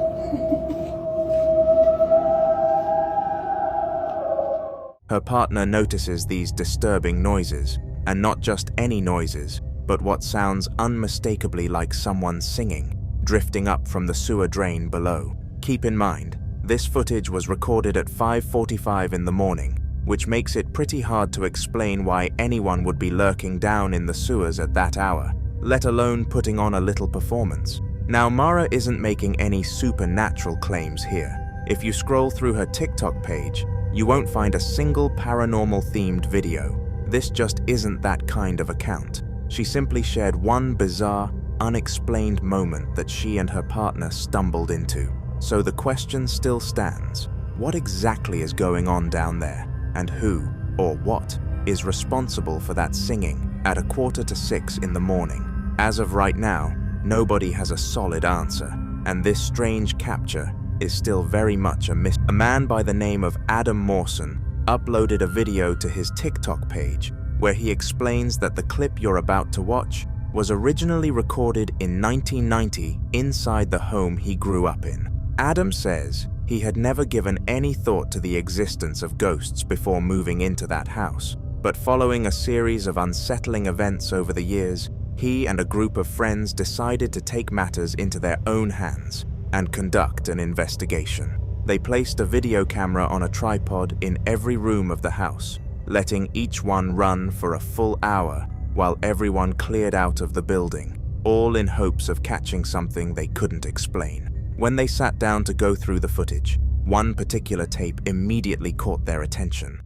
A: Her partner notices these disturbing noises, and not just any noises, but what sounds unmistakably like someone singing, drifting up from the sewer drain below. Keep in mind, this footage was recorded at 5:45 in the morning, which makes it pretty hard to explain why anyone would be lurking down in the sewers at that hour, let alone putting on a little performance. Now, Mara isn't making any supernatural claims here. If you scroll through her TikTok page, you won't find a single paranormal-themed video. This just isn't that kind of account. She simply shared one bizarre, unexplained moment that she and her partner stumbled into. So the question still stands: what exactly is going on down there, and who, or what, is responsible for that singing at 5:45 in the morning? As of right now, nobody has a solid answer, and this strange capture is still very much a mystery. A man by the name of Adam Mawson uploaded a video to his TikTok page where he explains that the clip you're about to watch was originally recorded in 1990 inside the home he grew up in. Adam says he had never given any thought to the existence of ghosts before moving into that house, but following a series of unsettling events over the years, he and a group of friends decided to take matters into their own hands and conduct an investigation. They placed a video camera on a tripod in every room of the house, letting each one run for a full hour while everyone cleared out of the building, all in hopes of catching something they couldn't explain. When they sat down to go through the footage, one particular tape immediately caught their attention.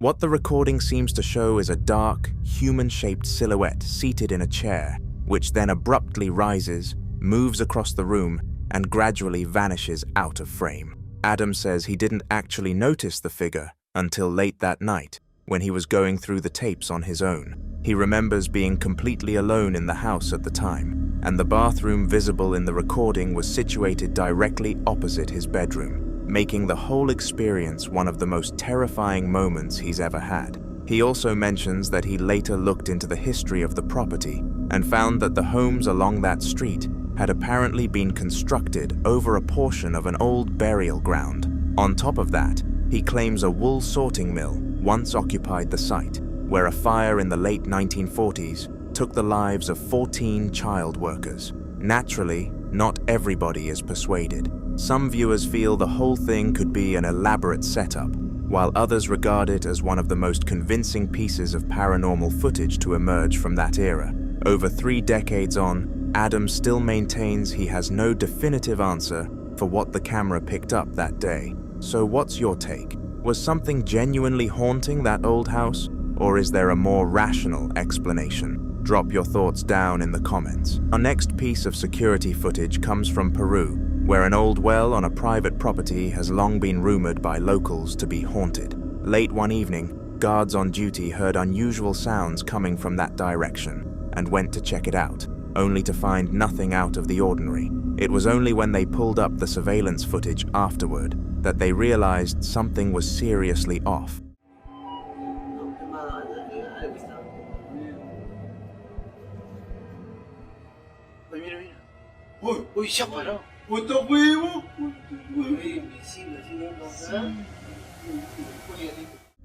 A: What the recording seems to show is a dark, human-shaped silhouette seated in a chair, which then abruptly rises, moves across the room, and gradually vanishes out of frame. Adam says he didn't actually notice the figure until late that night, when he was going through the tapes on his own. He remembers being completely alone in the house at the time, and the bathroom visible in the recording was situated directly opposite his bedroom, making the whole experience one of the most terrifying moments he's ever had. He also mentions that he later looked into the history of the property and found that the homes along that street had apparently been constructed over a portion of an old burial ground. On top of that, he claims a wool sorting mill once occupied the site, where a fire in the late 1940s took the lives of 14 child workers. Naturally, not everybody is persuaded. Some viewers feel the whole thing could be an elaborate setup, while others regard it as one of the most convincing pieces of paranormal footage to emerge from that era. Over 3 decades on, Adam still maintains he has no definitive answer for what the camera picked up that day. So what's your take? Was something genuinely haunting that old house, or is there a more rational explanation? Drop your thoughts down in the comments. Our next piece of security footage comes from Peru, where an old well on a private property has long been rumored by locals to be haunted. Late one evening, guards on duty heard unusual sounds coming from that direction and went to check it out, only to find nothing out of the ordinary. It was only when they pulled up the surveillance footage afterward that they realized something was seriously off.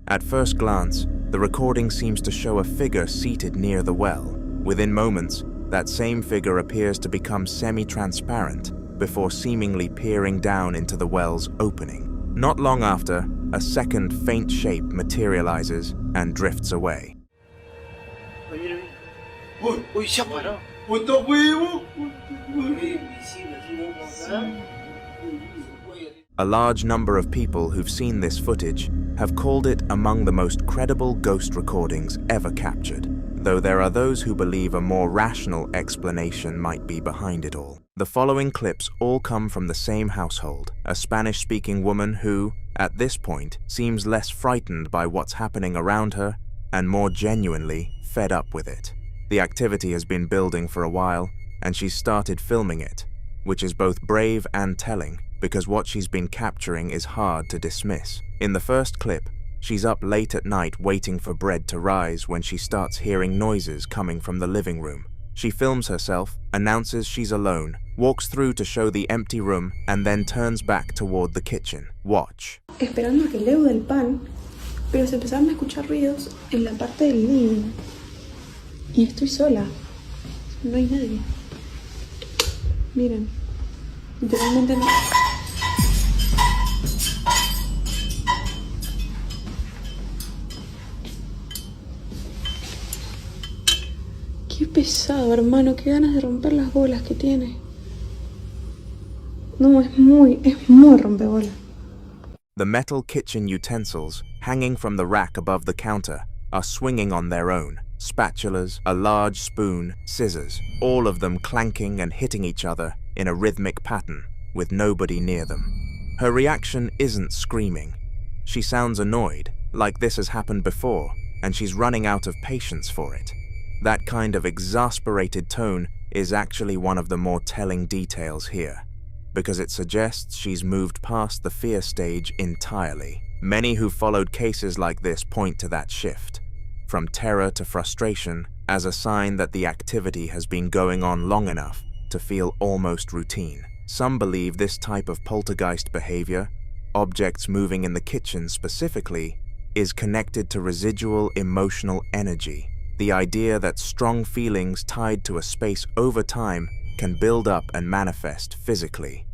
A: At first glance, the recording seems to show a figure seated near the well. Within moments, that same figure appears to become semi-transparent before seemingly peering down into the well's opening. Not long after, a second faint shape materializes and drifts away. A large number of people who've seen this footage have called it among the most credible ghost recordings ever captured, though there are those who believe a more rational explanation might be behind it all. The following clips all come from the same household, a Spanish-speaking woman who, at this point, seems less frightened by what's happening around her and more genuinely fed up with it. The activity has been building for a while, and she's started filming it, which is both brave and telling, because what she's been capturing is hard to dismiss. In the first clip, she's up late at night waiting for bread to rise when she starts hearing noises coming from the living room. She films herself, announces she's alone, walks through to show the empty room, and then turns back toward the kitchen. Watch.
M: Esperando a que leude el pan, pero se empezaron a escuchar ruidos en la parte del living. Y estoy sola. No hay nadie. Miren. Literalmente no. Qué pesado, hermano. Qué ganas de romper las bolas que tiene. No, es muy rompebolas.
A: The metal kitchen utensils hanging from the rack above the counter are swinging on their own. Spatulas, a large spoon, scissors, all of them clanking and hitting each other in a rhythmic pattern with nobody near them. Her reaction isn't screaming. She sounds annoyed, like this has happened before, and she's running out of patience for it. That kind of exasperated tone is actually one of the more telling details here, because it suggests she's moved past the fear stage entirely. Many who followed cases like this point to that shift, from terror to frustration, as a sign that the activity has been going on long enough to feel almost routine. Some believe this type of poltergeist behavior, objects moving in the kitchen specifically, is connected to residual emotional energy, the idea that strong feelings tied to a space over time can build up and manifest physically.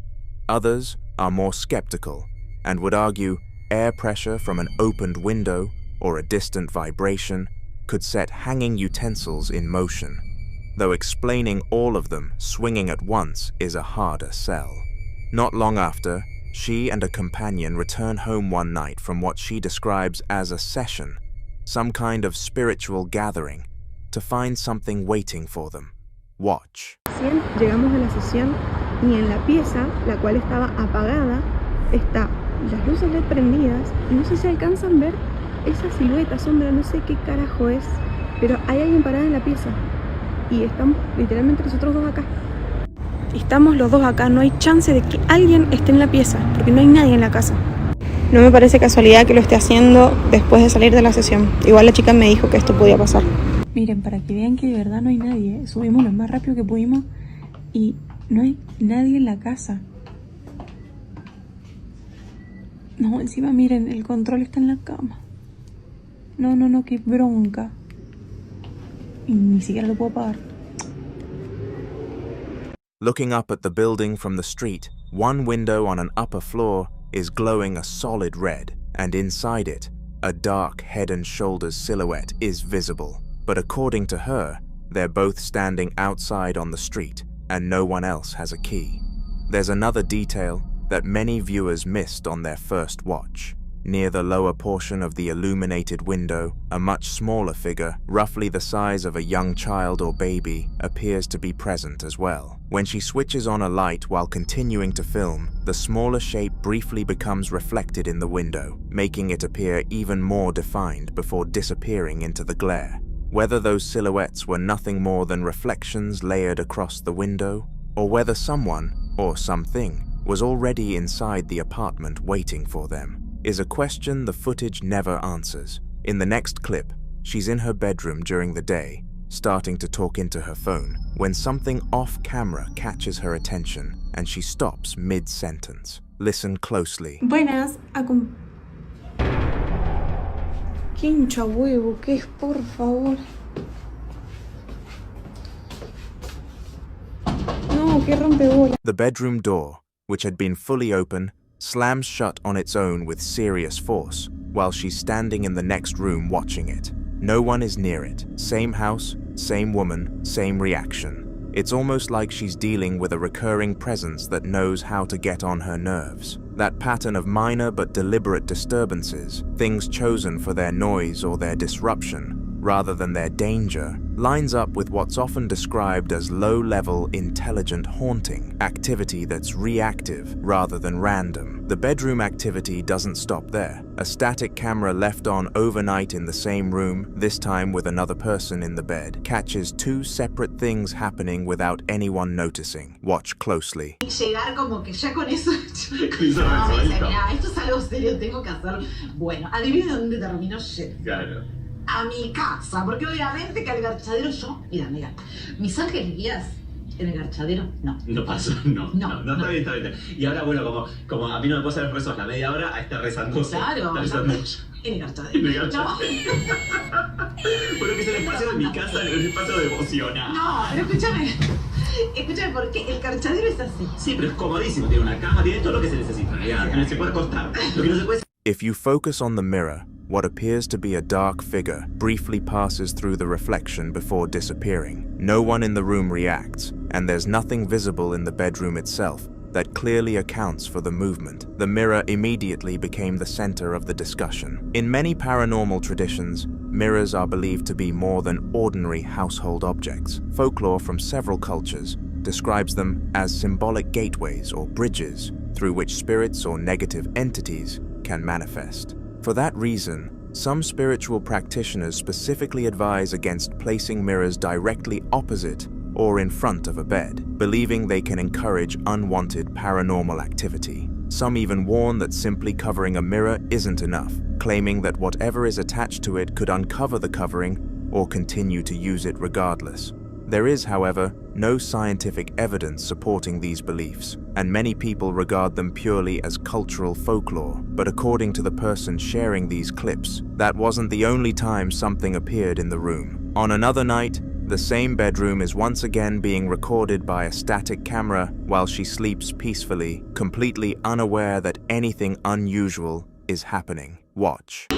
A: Others are more skeptical and would argue air pressure from an opened window or a distant vibration could set hanging utensils in motion, though explaining all of them swinging at once is a harder sell. Not long after, she and a companion return home one night from what she describes as a session, some kind of spiritual gathering, to find something waiting for them. Watch.
M: Llegamos a la sesión y en la pieza, la cual estaba apagada, está las luces LED prendidas y no sé si alcanzan a ver esa silueta, sombra, no sé qué carajo es, pero hay alguien parado en la pieza y estamos literalmente nosotros dos acá. Estamos los dos acá, no hay chance de que alguien esté en la pieza, porque no hay nadie en la casa. No me parece casualidad que lo esté haciendo después de salir de la sesión. Igual la chica me dijo que esto podía pasar. Miren, para que vean que de verdad no hay nadie, subimos lo más rápido que pudimos y no hay nadie en la casa. No, encima miren, el control está en la cama. No, qué bronca. Y ni siquiera lo puedo apagar.
A: Looking up at the building from the street, one window on an upper floor is glowing a solid red, and inside it, a dark head and shoulders silhouette is visible. But according to her, they're both standing outside on the street, and no one else has a key. There's another detail that many viewers missed on their first watch. Near the lower portion of the illuminated window, a much smaller figure, roughly the size of a young child or baby, appears to be present as well. When she switches on a light while continuing to film, the smaller shape briefly becomes reflected in the window, making it appear even more defined before disappearing into the glare. Whether those silhouettes were nothing more than reflections layered across the window, or whether someone, or something, was already inside the apartment waiting for them, is a question the footage never answers. In the next clip, she's in her bedroom during the day, starting to talk into her phone, when something off-camera catches her attention and she stops mid-sentence. Listen closely.
M: Buenas, ¿Qué hincha huevo? ¿Qué es, por favor? No, qué rompebola.
A: The bedroom door, which had been fully open, slams shut on its own with serious force, while she's standing in the next room watching it. No one is near it. Same house, same woman, same reaction. It's almost like she's dealing with a recurring presence that knows how to get on her nerves. That pattern of minor but deliberate disturbances, things chosen for their noise or their disruption, rather than their danger, lines up with what's often described as low-level intelligent haunting, activity that's reactive rather than random. The bedroom activity doesn't stop there. A static camera left on overnight in the same room, this time with another person in the bed, catches two separate things happening without anyone noticing. Watch closely.
N: Llegar como que ya con eso. No, me dice, mira, esto es algo serio, tengo que hacer. Bueno, adivina dónde terminó yendo. Claro. A mi casa, porque obviamente que al garchadero yo, mira, mis ángeles guías en el garchadero, no.
O: No pasó, no, está bien. Y ahora, bueno, como a mí no me puedo hacer rezos la media hora, a estar rezando.
N: Claro, en el garchadero. No.
O: Bueno, que es el espacio de mi casa, el espacio devocional.
N: No, pero escúchame, porque el garchadero es así.
O: Sí, pero es comodísimo, tiene una cama, tiene todo lo que se necesita. Ya, se puede acostar. Lo que no se puede.
A: If you focus on the mirror, what appears to be a dark figure briefly passes through the reflection before disappearing. No one in the room reacts, and there's nothing visible in the bedroom itself that clearly accounts for the movement. The mirror immediately became the center of the discussion. In many paranormal traditions, mirrors are believed to be more than ordinary household objects. Folklore from several cultures describes them as symbolic gateways or bridges through which spirits or negative entities can manifest. For that reason, some spiritual practitioners specifically advise against placing mirrors directly opposite or in front of a bed, believing they can encourage unwanted paranormal activity. Some even warn that simply covering a mirror isn't enough, claiming that whatever is attached to it could uncover the covering or continue to use it regardless. There is, however, no scientific evidence supporting these beliefs, and many people regard them purely as cultural folklore. But according to the person sharing these clips, that wasn't the only time something appeared in the room. On another night, the same bedroom is once again being recorded by a static camera while she sleeps peacefully, completely unaware that anything unusual is happening. Watch.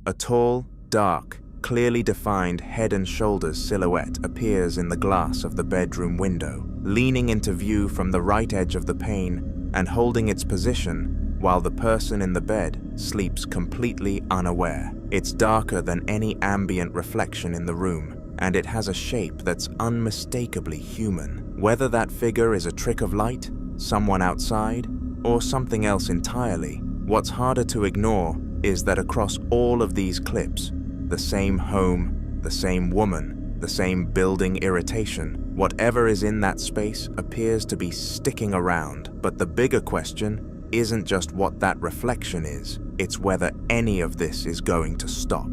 A: A tall, dark, clearly defined head and shoulders silhouette appears in the glass of the bedroom window, leaning into view from the right edge of the pane and holding its position while the person in the bed sleeps completely unaware. It's darker than any ambient reflection in the room, and it has a shape that's unmistakably human. Whether that figure is a trick of light, someone outside, or something else entirely, what's harder to ignore is that across all of these clips, the same home, the same woman, the same building irritation, whatever is in that space appears to be sticking around. But the bigger question isn't just what that reflection is, it's whether any of this is going to stop.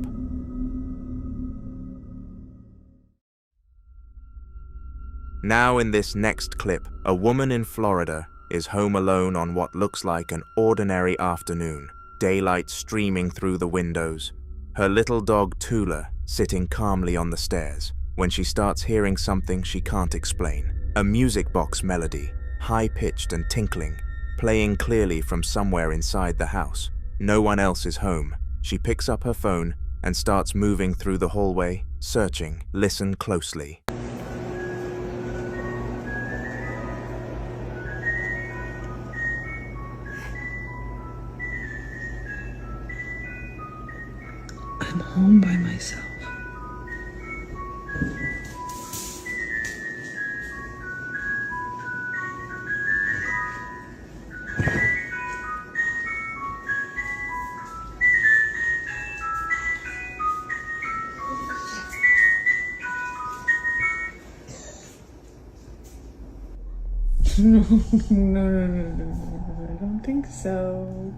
A: Now in this next clip, a woman in Florida is home alone on what looks like an ordinary afternoon, daylight streaming through the windows, her little dog Tula sitting calmly on the stairs, when she starts hearing something she can't explain. A music box melody, high-pitched and tinkling, playing clearly from somewhere inside the house. No one else is home. She picks up her phone and starts moving through the hallway, searching. Listen closely.
P: I'm home by myself. No, I don't think so.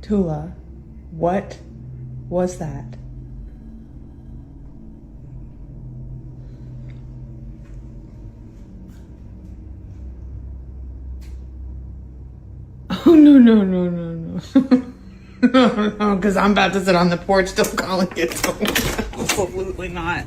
P: Tula, what was that? Oh, no. No, because I'm about to sit on the porch still calling it. Absolutely not.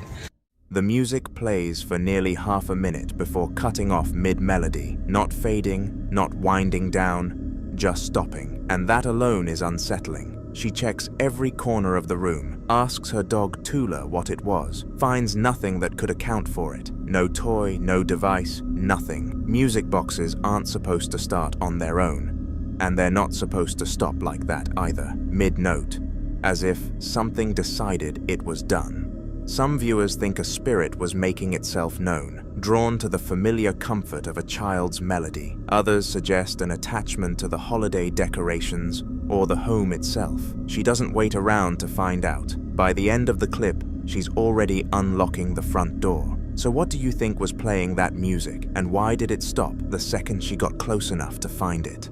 A: The music plays for nearly half a minute before cutting off mid-melody, not fading, not winding down, just stopping. And that alone is unsettling. She checks every corner of the room, asks her dog Tula what it was, finds nothing that could account for it. No toy, no device, nothing. Music boxes aren't supposed to start on their own, and they're not supposed to stop like that either, mid-note, as if something decided it was done. Some viewers think a spirit was making itself known, drawn to the familiar comfort of a child's melody. Others suggest an attachment to the holiday decorations or the home itself. She doesn't wait around to find out. By the end of the clip, she's already unlocking the front door. So what do you think was playing that music, and why did it stop the second she got close enough to find it?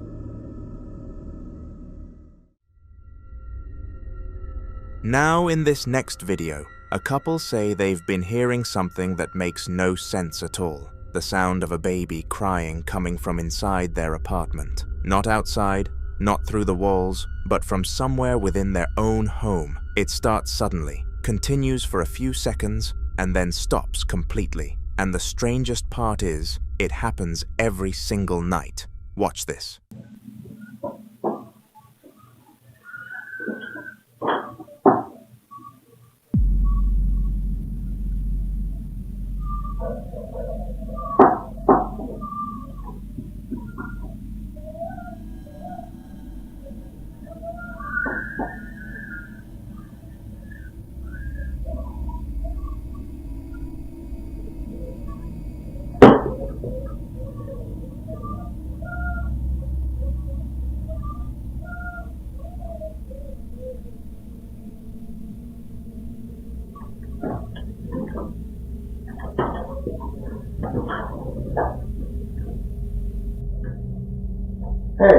A: Now in this next video, a couple say they've been hearing something that makes no sense at all. The sound of a baby crying coming from inside their apartment. Not outside, not through the walls, but from somewhere within their own home. It starts suddenly, continues for a few seconds, and then stops completely. And the strangest part is, it happens every single night. Watch this.
Q: Hey.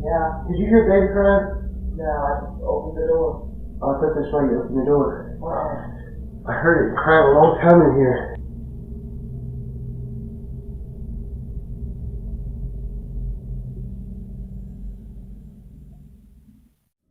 Q: Yeah. Did you hear baby crying? No, I just opened the door. Oh, I thought that's why you opened the door. I heard it crying a long time in here.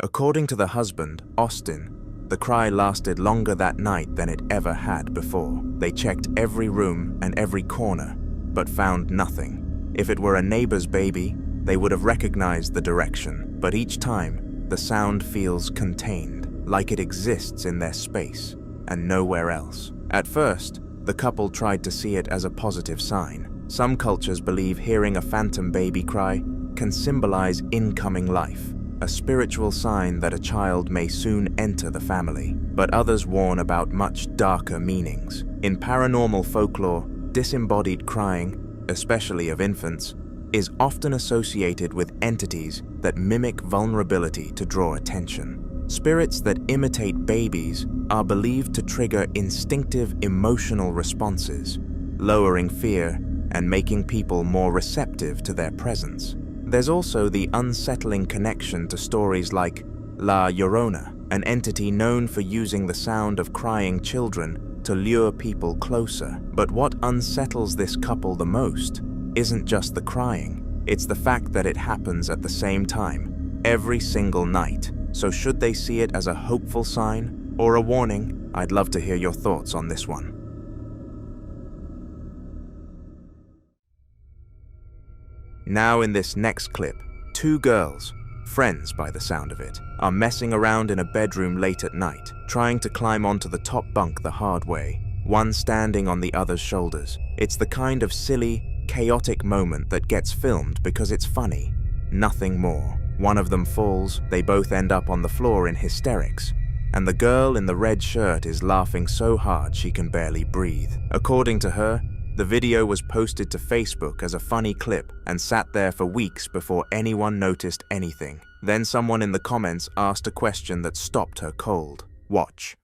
A: According to the husband, Austin, the cry lasted longer that night than it ever had before. They checked every room and every corner, but found nothing. If it were a neighbor's baby, they would have recognized the direction, but each time, the sound feels contained, like it exists in their space and nowhere else. At first, the couple tried to see it as a positive sign. Some cultures believe hearing a phantom baby cry can symbolize incoming life, a spiritual sign that a child may soon enter the family, but others warn about much darker meanings. In paranormal folklore, disembodied crying, especially of infants, is often associated with entities that mimic vulnerability to draw attention. Spirits that imitate babies are believed to trigger instinctive emotional responses, lowering fear and making people more receptive to their presence. There's also the unsettling connection to stories like La Llorona, an entity known for using the sound of crying children to lure people closer. But what unsettles this couple the most isn't just the crying, it's the fact that it happens at the same time, every single night. So should they see it as a hopeful sign or a warning? I'd love to hear your thoughts on this one. Now in this next clip, two girls, friends by the sound of it, are messing around in a bedroom late at night, trying to climb onto the top bunk the hard way, one standing on the other's shoulders. It's the kind of silly, chaotic moment that gets filmed because it's funny, nothing more. One of them falls, they both end up on the floor in hysterics, and the girl in the red shirt is laughing so hard she can barely breathe. According to her, the video was posted to Facebook as a funny clip and sat there for weeks before anyone noticed anything. Then someone in the comments asked a question that stopped her cold. Watch.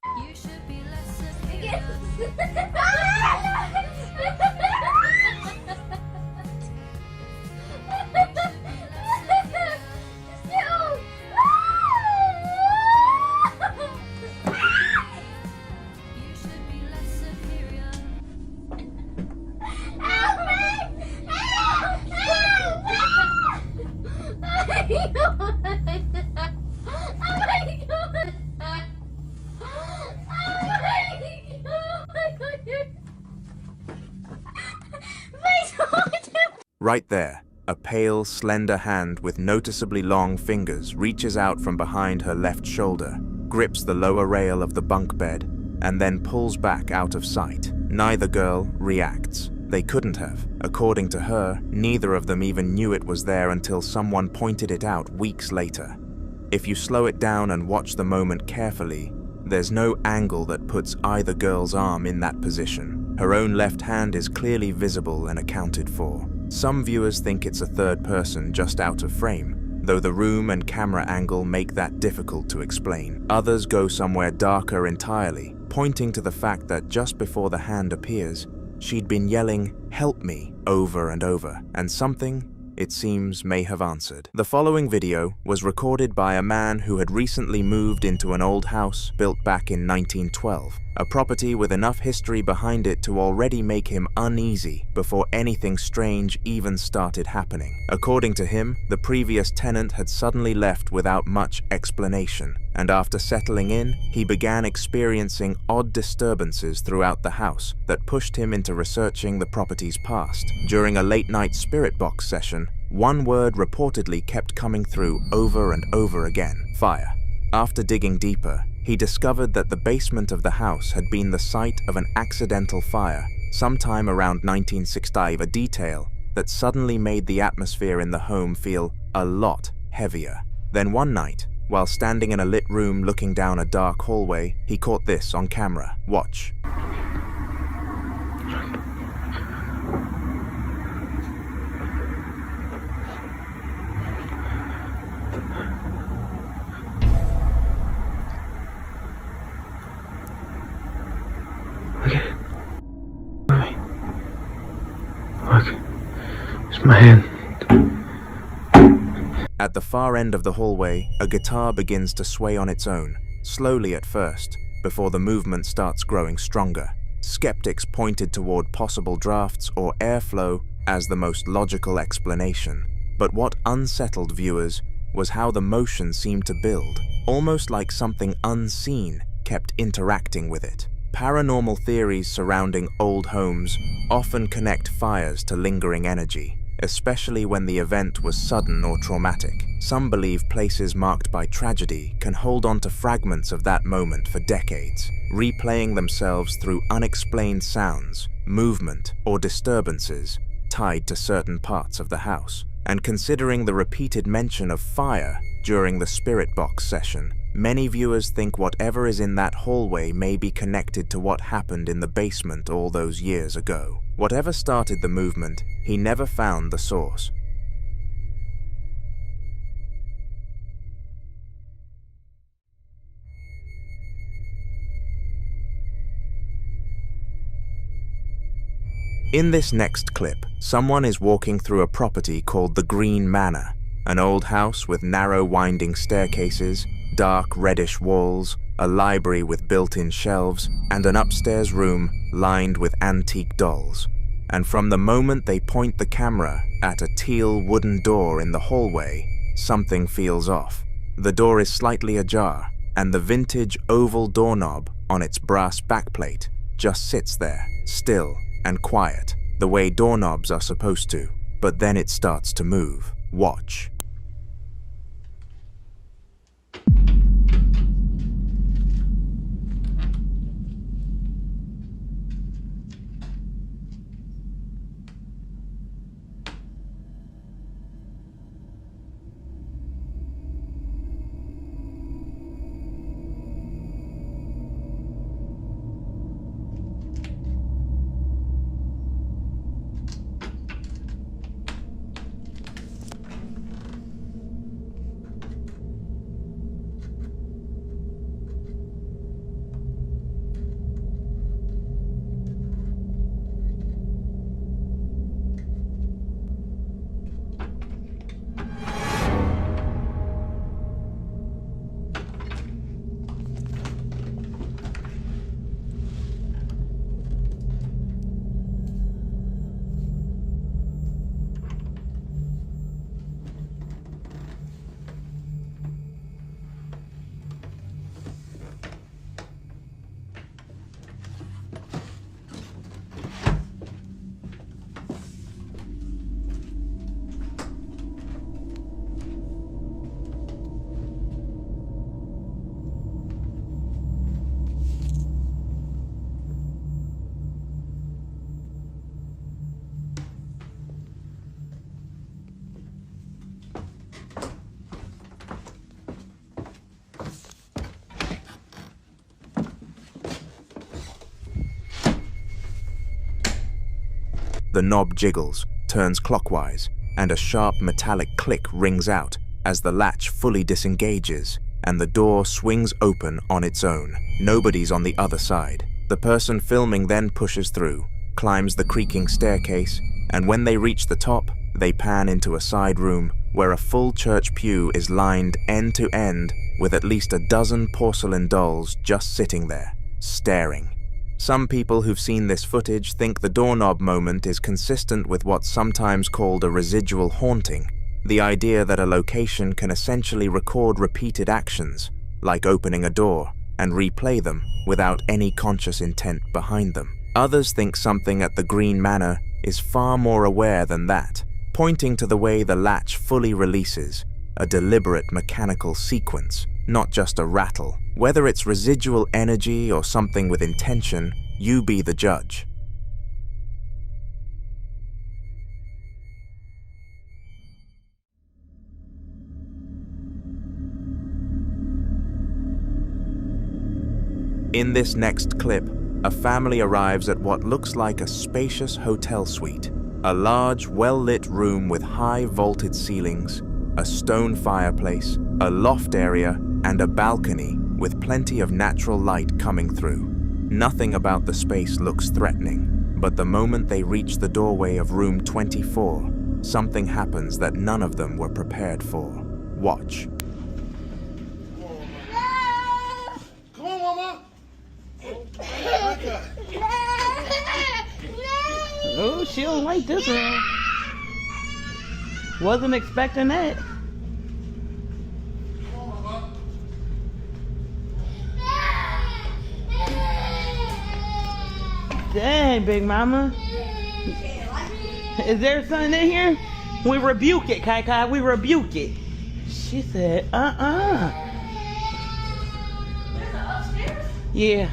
A: Right there, a pale, slender hand with noticeably long fingers reaches out from behind her left shoulder, grips the lower rail of the bunk bed, and then pulls back out of sight. Neither girl reacts. They couldn't have. According to her, neither of them even knew it was there until someone pointed it out weeks later. If you slow it down and watch the moment carefully, there's no angle that puts either girl's arm in that position. Her own left hand is clearly visible and accounted for. Some viewers think it's a third person just out of frame, though the room and camera angle make that difficult to explain. Others go somewhere darker entirely, pointing to the fact that just before the hand appears, she'd been yelling, "Help me," over and over, and something, it seems, may have answered. The following video was recorded by a man who had recently moved into an old house built back in 1912, a property with enough history behind it to already make him uneasy before anything strange even started happening. According to him, the previous tenant had suddenly left without much explanation, and after settling in, he began experiencing odd disturbances throughout the house that pushed him into researching the property's past. During a late-night spirit box session, one word reportedly kept coming through over and over again: fire. After digging deeper, he discovered that the basement of the house had been the site of an accidental fire sometime around 1965, a detail that suddenly made the atmosphere in the home feel a lot heavier. Then one night, while standing in a lit room looking down a dark hallway, he caught this on camera. Watch.
E: Look, it's my hand.
A: At the far end of the hallway, a guitar begins to sway on its own, slowly at first, before the movement starts growing stronger. Skeptics pointed toward possible drafts or airflow as the most logical explanation. But what unsettled viewers was how the motion seemed to build, almost like something unseen kept interacting with it. Paranormal theories surrounding old homes often connect fires to lingering energy, especially when the event was sudden or traumatic. Some believe places marked by tragedy can hold on to fragments of that moment for decades, replaying themselves through unexplained sounds, movement, or disturbances tied to certain parts of the house. And considering the repeated mention of fire during the spirit box session, many viewers think whatever is in that hallway may be connected to what happened in the basement all those years ago. Whatever started the movement, he never found the source. In this next clip, someone is walking through a property called the Green Manor, an old house with narrow winding staircases, dark reddish walls, a library with built-in shelves, and an upstairs room lined with antique dolls. And from the moment they point the camera at a teal wooden door in the hallway, something feels off. The door is slightly ajar, and the vintage oval doorknob on its brass backplate just sits there, still and quiet, the way doorknobs are supposed to. But then it starts to move. Watch. The knob jiggles, turns clockwise, and a sharp metallic click rings out as the latch fully disengages and the door swings open on its own. Nobody's on the other side. The person filming then pushes through, climbs the creaking staircase, and when they reach the top, they pan into a side room where a full church pew is lined end to end with at least a dozen porcelain dolls just sitting there, staring. Some people who've seen this footage think the doorknob moment is consistent with what's sometimes called a residual haunting, the idea that a location can essentially record repeated actions, like opening a door, and replay them without any conscious intent behind them. Others think something at the Green Manor is far more aware than that, pointing to the way the latch fully releases, a deliberate mechanical sequence, not just a rattle. Whether it's residual energy or something with intention, you be the judge. In this next clip, a family arrives at what looks like a spacious hotel suite. A large, well-lit room with high vaulted ceilings, a stone fireplace, a loft area, and a balcony with plenty of natural light coming through. Nothing about the space looks threatening, but the moment they reach the doorway of room 24, something happens that none of them were prepared for. Watch.
Q: Come on, Mama!
C: Oh, she don't like this one. Wasn't expecting that. Dang, Big Mama. Is there something in here? We rebuke it, Kai Kai. We rebuke it. She said, Yeah.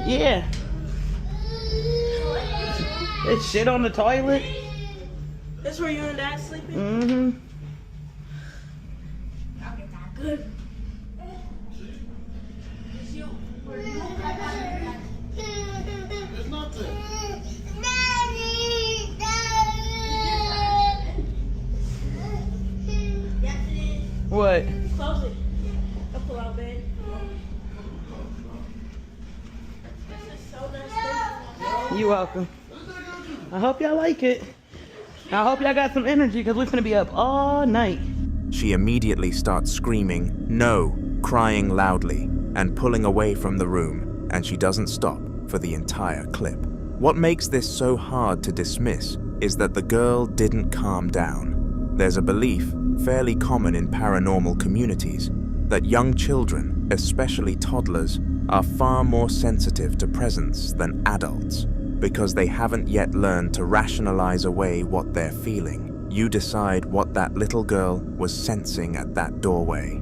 C: Yeah. There's shit on the toilet.
L: That's where you and Dad sleeping?
C: Mm-hmm.
L: Okay, not good.
Q: There's nothing.
C: What?
L: Close it. I'll pull out bed. This is so nice.
C: You welcome. I hope y'all like it. I hope y'all got some energy because we're gonna be up all night.
A: She immediately starts screaming, "No!" crying loudly, and pulling away from the room, and she doesn't stop for the entire clip. What makes this so hard to dismiss is that the girl didn't calm down. There's a belief, fairly common in paranormal communities, that young children, especially toddlers, are far more sensitive to presence than adults because they haven't yet learned to rationalize away what they're feeling. You decide what that little girl was sensing at that doorway.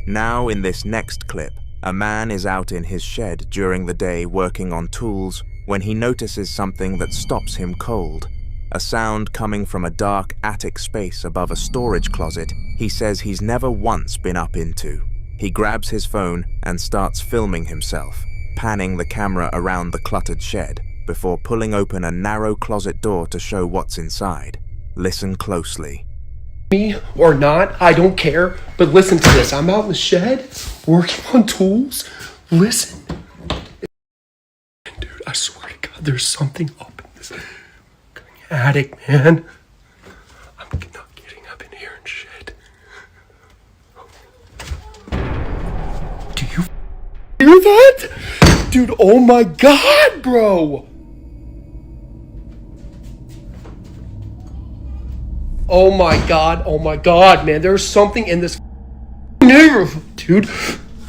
A: Now in this next clip, a man is out in his shed during the day working on tools when he notices something that stops him cold. A sound coming from a dark attic space above a storage closet he says he's never once been up into. He grabs his phone and starts filming himself, panning the camera around the cluttered shed before pulling open a narrow closet door to show what's inside. Listen closely.
R: Me or not, I don't care, but listen to this. I'm out in the shed working on tools. Listen. Dude, I swear to God, there's something up in this attic, man. I'm not getting up in here and shit. Do you hear that? Dude, oh my God, bro. Oh my God, man. There's something in this neighborhood, dude.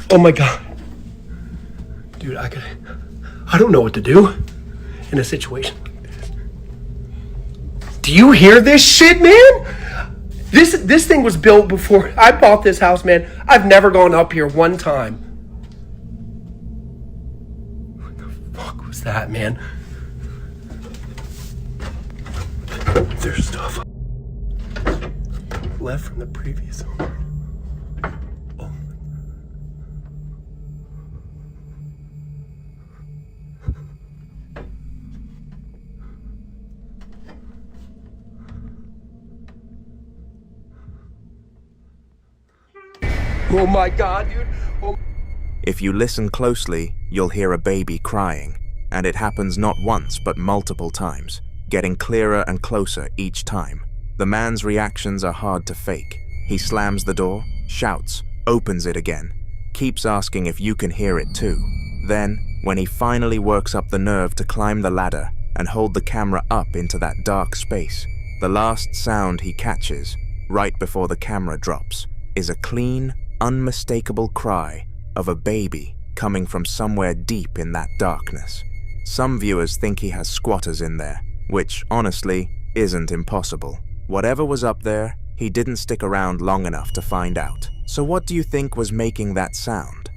R: Oh my God. Dude, I don't know what to do in a situation like this. Do you hear this shit, man? This thing was built before I bought this house, man. I've never gone up here one time. What the fuck was that, man? There's stuff left from the previous owner. Oh my God, dude. Oh.
A: If you listen closely, you'll hear a baby crying, and it happens not once but multiple times, getting clearer and closer each time. The man's reactions are hard to fake. He slams the door, shouts, opens it again, keeps asking if you can hear it too. Then, when he finally works up the nerve to climb the ladder and hold the camera up into that dark space, the last sound he catches, right before the camera drops, is a clean, unmistakable cry of a baby coming from somewhere deep in that darkness. Some viewers think he has squatters in there, which, honestly, isn't impossible. Whatever was up there, he didn't stick around long enough to find out. So what do you think was making that sound?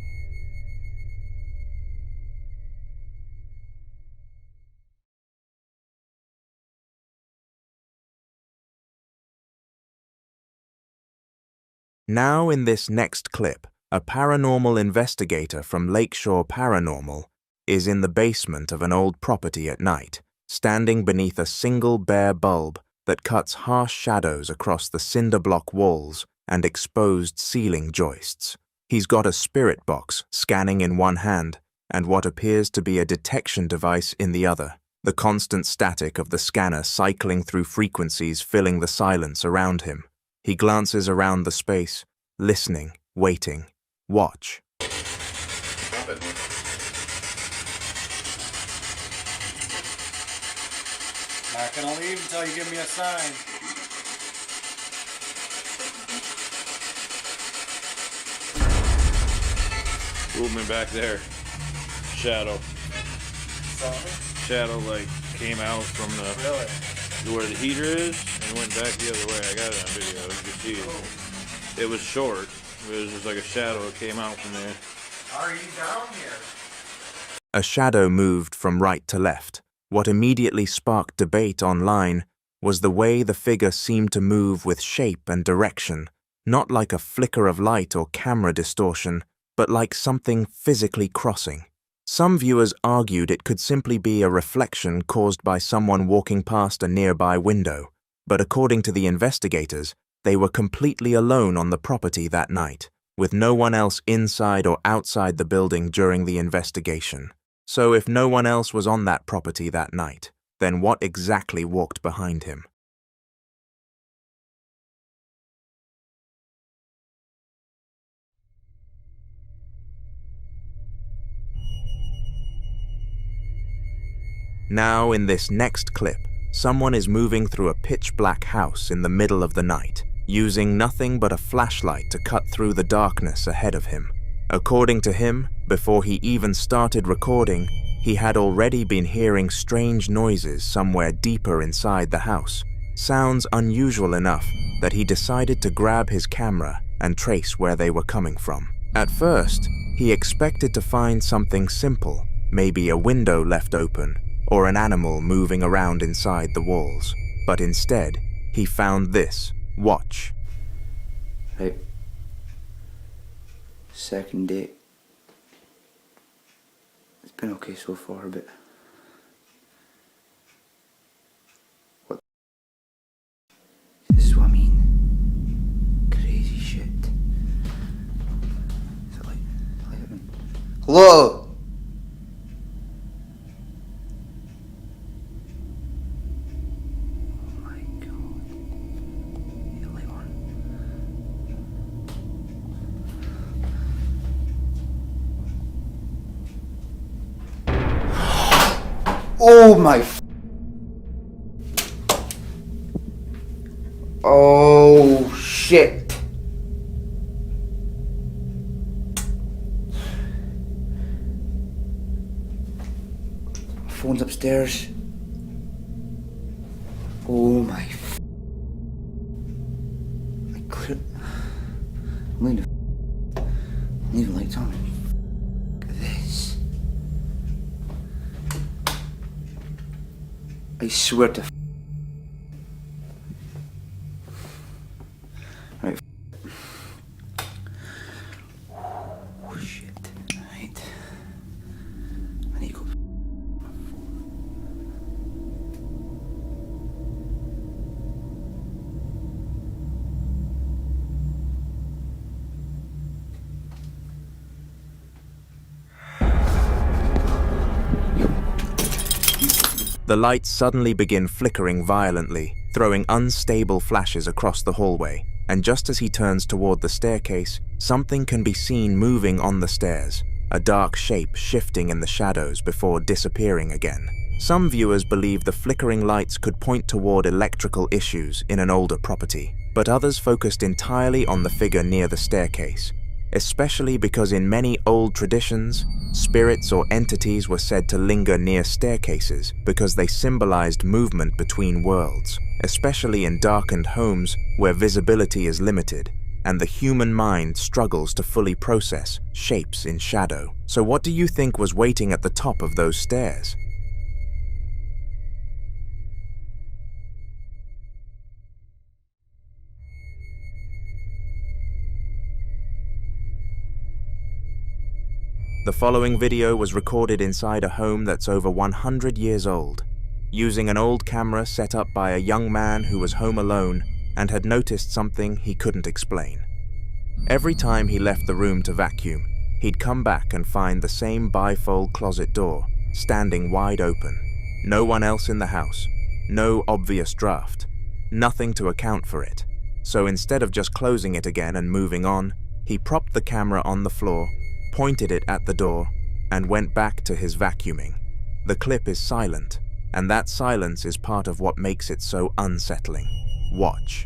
A: Now in this next clip, a paranormal investigator from Lakeshore Paranormal is in the basement of an old property at night, standing beneath a single bare bulb that cuts harsh shadows across the cinder block walls and exposed ceiling joists. He's got a spirit box scanning in one hand and what appears to be a detection device in the other, the constant static of the scanner cycling through frequencies filling the silence around him. He glances around the space, listening, waiting. Watch.
S: Not gonna leave until you give me a sign.
T: Movement back there. Shadow. Shadow like came out from the where the heater is and went back the other way. I got it on video. You can see it. It was short. It was just like a shadow that came out from there.
S: Are you down here?
A: A shadow moved from right to left. What immediately sparked debate online was the way the figure seemed to move with shape and direction, not like a flicker of light or camera distortion, but like something physically crossing. Some viewers argued it could simply be a reflection caused by someone walking past a nearby window, but according to the investigators, they were completely alone on the property that night. with no one else inside or outside the building during the investigation. So if no one else was on that property that night, then what exactly walked behind him? Now, in this next clip, someone is moving through a pitch-black house in the middle of the night, using nothing but a flashlight to cut through the darkness ahead of him. According to him, before he even started recording, he had already been hearing strange noises somewhere deeper inside the house, sounds unusual enough that he decided to grab his camera and trace where they were coming from. At first, he expected to find something simple, maybe a window left open, or an animal moving around inside the walls. But instead, he found this. Watch.
U: Right. Second date. It's been okay so far, but... What? This is what I mean. Crazy shit. Is it like... Hello? Oh my Oh shit. Phone's upstairs. Oh my I clear I'm leaving lights on. Look at this. I swear to right. Oh shit. Right. I need to go.
A: The lights suddenly begin flickering violently, throwing unstable flashes across the hallway, and just as he turns toward the staircase, something can be seen moving on the stairs, a dark shape shifting in the shadows before disappearing again. Some viewers believe the flickering lights could point toward electrical issues in an older property, but others focused entirely on the figure near the staircase, especially because in many old traditions, spirits or entities were said to linger near staircases because they symbolized movement between worlds, especially in darkened homes where visibility is limited and the human mind struggles to fully process shapes in shadow. So what do you think was waiting at the top of those stairs? The following video was recorded inside a home that's over 100 years old, using an old camera set up by a young man who was home alone and had noticed something he couldn't explain. Every time he left the room to vacuum, he'd come back and find the same bifold closet door standing wide open. No one else in the house, no obvious draft, nothing to account for it. So instead of just closing it again and moving on, he propped the camera on the floor, pointed it at the door, and went back to his vacuuming. The clip is silent, and that silence is part of what makes it so unsettling. Watch.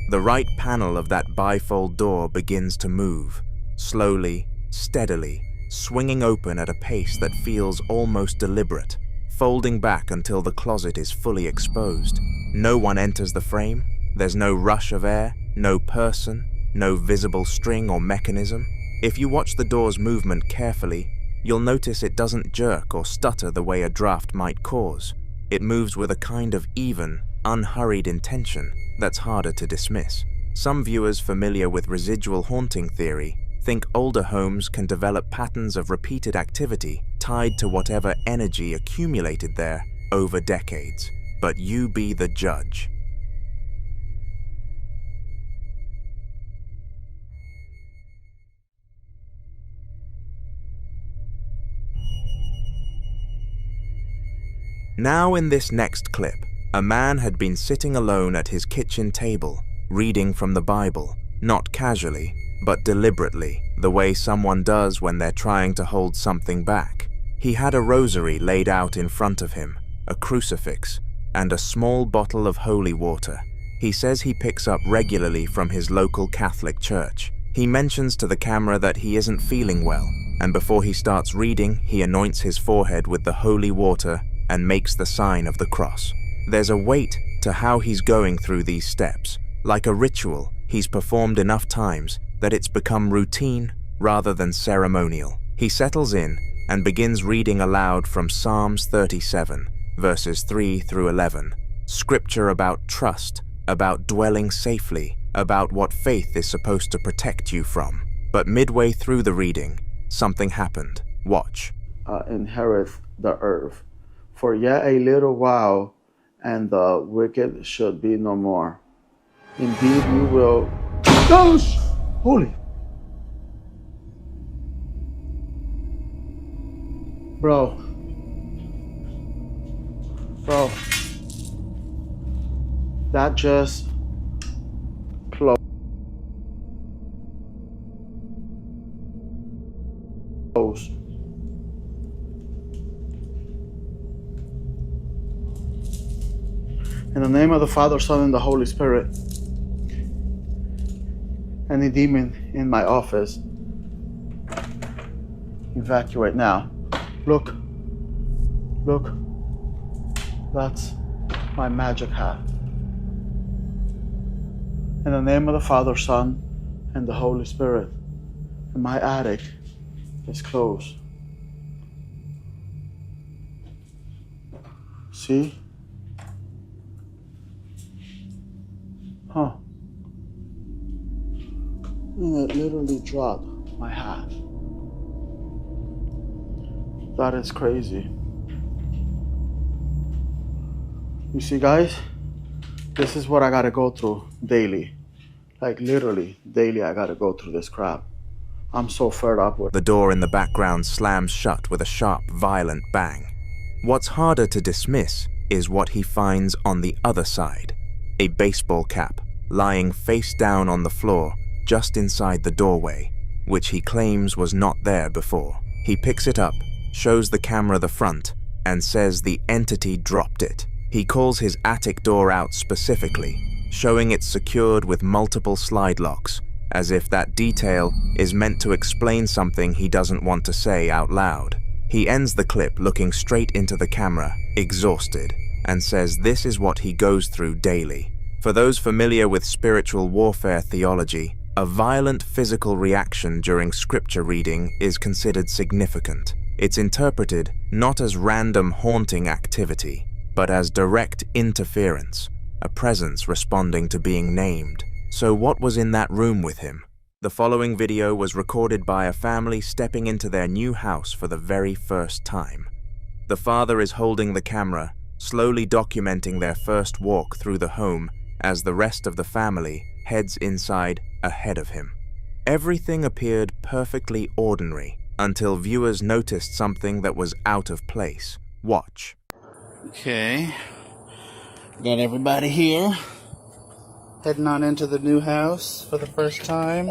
A: The right panel of that bifold door begins to move, slowly, steadily, swinging open at a pace that feels almost deliberate, folding back until the closet is fully exposed. No one enters the frame. There's no rush of air, no person, no visible string or mechanism. If you watch the door's movement carefully, you'll notice it doesn't jerk or stutter the way a draft might cause. It moves with a kind of even, unhurried intention that's harder to dismiss. Some viewers familiar with residual haunting theory think older homes can develop patterns of repeated activity tied to whatever energy accumulated there over decades. But you be the judge. Now in this next clip, a man had been sitting alone at his kitchen table, reading from the Bible, not casually, but deliberately, the way someone does when they're trying to hold something back. He had a rosary laid out in front of him, a crucifix, and a small bottle of holy water. He says he picks up regularly from his local Catholic church. He mentions to the camera that he isn't feeling well, and before he starts reading, he anoints his forehead with the holy water and makes the sign of the cross. There's a weight to how he's going through these steps. Like a ritual, he's performed enough times that it's become routine rather than ceremonial. He settles in and begins reading aloud from Psalms 37, verses 3 through 11. Scripture about trust, about dwelling safely, about what faith is supposed to protect you from. But midway through the reading, something happened. Watch.
C: Inherit the earth. For yet a little while, and the wicked should be no more. Indeed, you will. Gosh! Holy. Bro. That just closed. In the name of the Father, Son, and the Holy Spirit, any demon in my office, evacuate now. Look, that's my magic hat. In the name of the Father, Son, and the Holy Spirit, and my attic is closed. See? Huh. And it literally dropped my hat. That is crazy. You see, guys, this is what I gotta go through daily. Like literally, daily I gotta go through this crap. I'm so fed up with it.
A: The door in the background slams shut with a sharp, violent bang. What's harder to dismiss is what he finds on the other side. A baseball cap lying face down on the floor just inside the doorway, which he claims was not there before. He picks it up, shows the camera the front, and says the entity dropped it. He calls his attic door out specifically, showing it's secured with multiple slide locks, as if that detail is meant to explain something he doesn't want to say out loud. He ends the clip looking straight into the camera, exhausted, and says this is what he goes through daily. For those familiar with spiritual warfare theology, a violent physical reaction during scripture reading is considered significant. It's interpreted not as random haunting activity, but as direct interference, a presence responding to being named. So what was in that room with him? The following video was recorded by a family stepping into their new house for the very first time. The father is holding the camera, slowly documenting their first walk through the home as the rest of the family heads inside ahead of him. Everything appeared perfectly ordinary until viewers noticed something that was out of place. Watch.
C: Okay, got everybody here, heading on into the new house for the first time.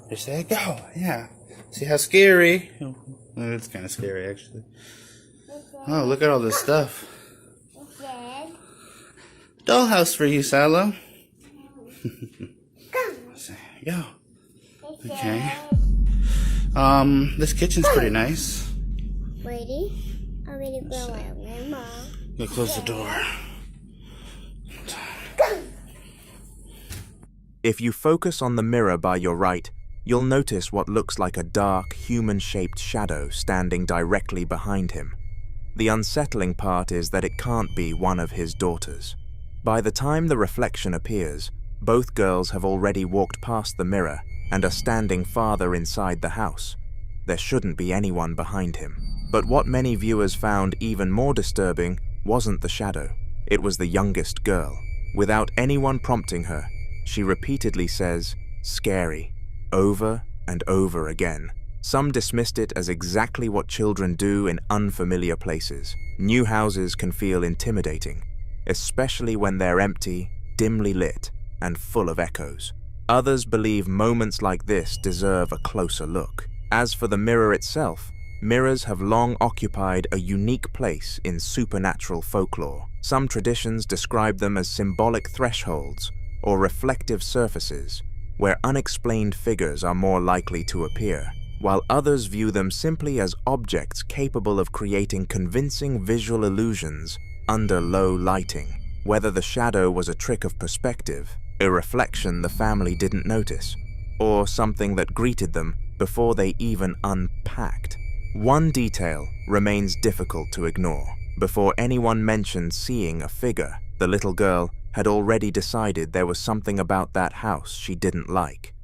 C: They said go, yeah. See how scary? It's kind of scary actually. Oh, look at all this stuff. Dollhouse for you, Salo. There you go. Okay. This kitchen's pretty nice. Go close the door.
A: If you focus on the mirror by your right, you'll notice what looks like a dark, human-shaped shadow standing directly behind him. The unsettling part is that it can't be one of his daughters. By the time the reflection appears, both girls have already walked past the mirror and are standing farther inside the house. There shouldn't be anyone behind him. But what many viewers found even more disturbing wasn't the shadow. It was the youngest girl. Without anyone prompting her, she repeatedly says, "Scary," over and over again. Some dismissed it as exactly what children do in unfamiliar places. New houses can feel intimidating, especially when they're empty, dimly lit, and full of echoes. Others believe moments like this deserve a closer look. As for the mirror itself, mirrors have long occupied a unique place in supernatural folklore. Some traditions describe them as symbolic thresholds or reflective surfaces where unexplained figures are more likely to appear, while others view them simply as objects capable of creating convincing visual illusions under low lighting. Whether the shadow was a trick of perspective, a reflection the family didn't notice, or something that greeted them before they even unpacked. One detail remains difficult to ignore. Before anyone mentioned seeing a figure, the little girl had already decided there was something about that house she didn't like.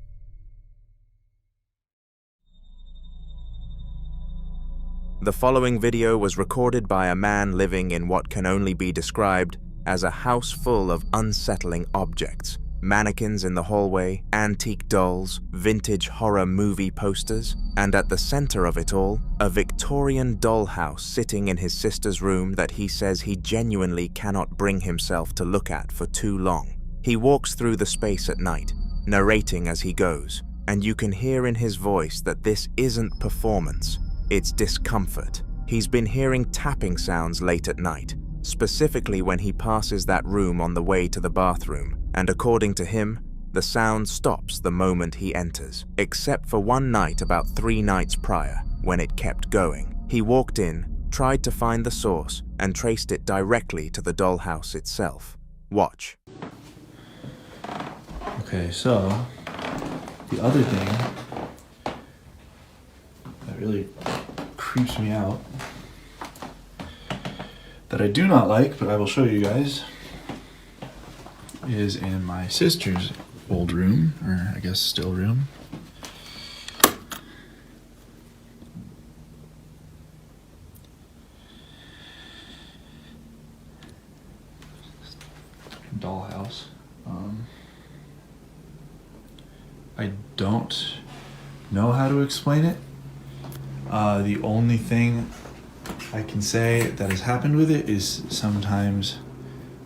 A: The following video was recorded by a man living in what can only be described as a house full of unsettling objects. Mannequins in the hallway, antique dolls, vintage horror movie posters, and at the center of it all, a Victorian dollhouse sitting in his sister's room that he says he genuinely cannot bring himself to look at for too long. He walks through the space at night, narrating as he goes, and you can hear in his voice that this isn't performance, it's discomfort. He's been hearing tapping sounds late at night, specifically when he passes that room on the way to the bathroom, and according to him, the sound stops the moment he enters, except for one night about 3 nights prior, when it kept going. He walked in, tried to find the source, and traced it directly to the dollhouse itself. Watch.
D: Okay, so the other thing that really creeps me out, that I do not like, but I will show you guys, is in my sister's old room, or I guess still room. Dollhouse. I don't know how to explain it. The only thing I can say that has happened with it is sometimes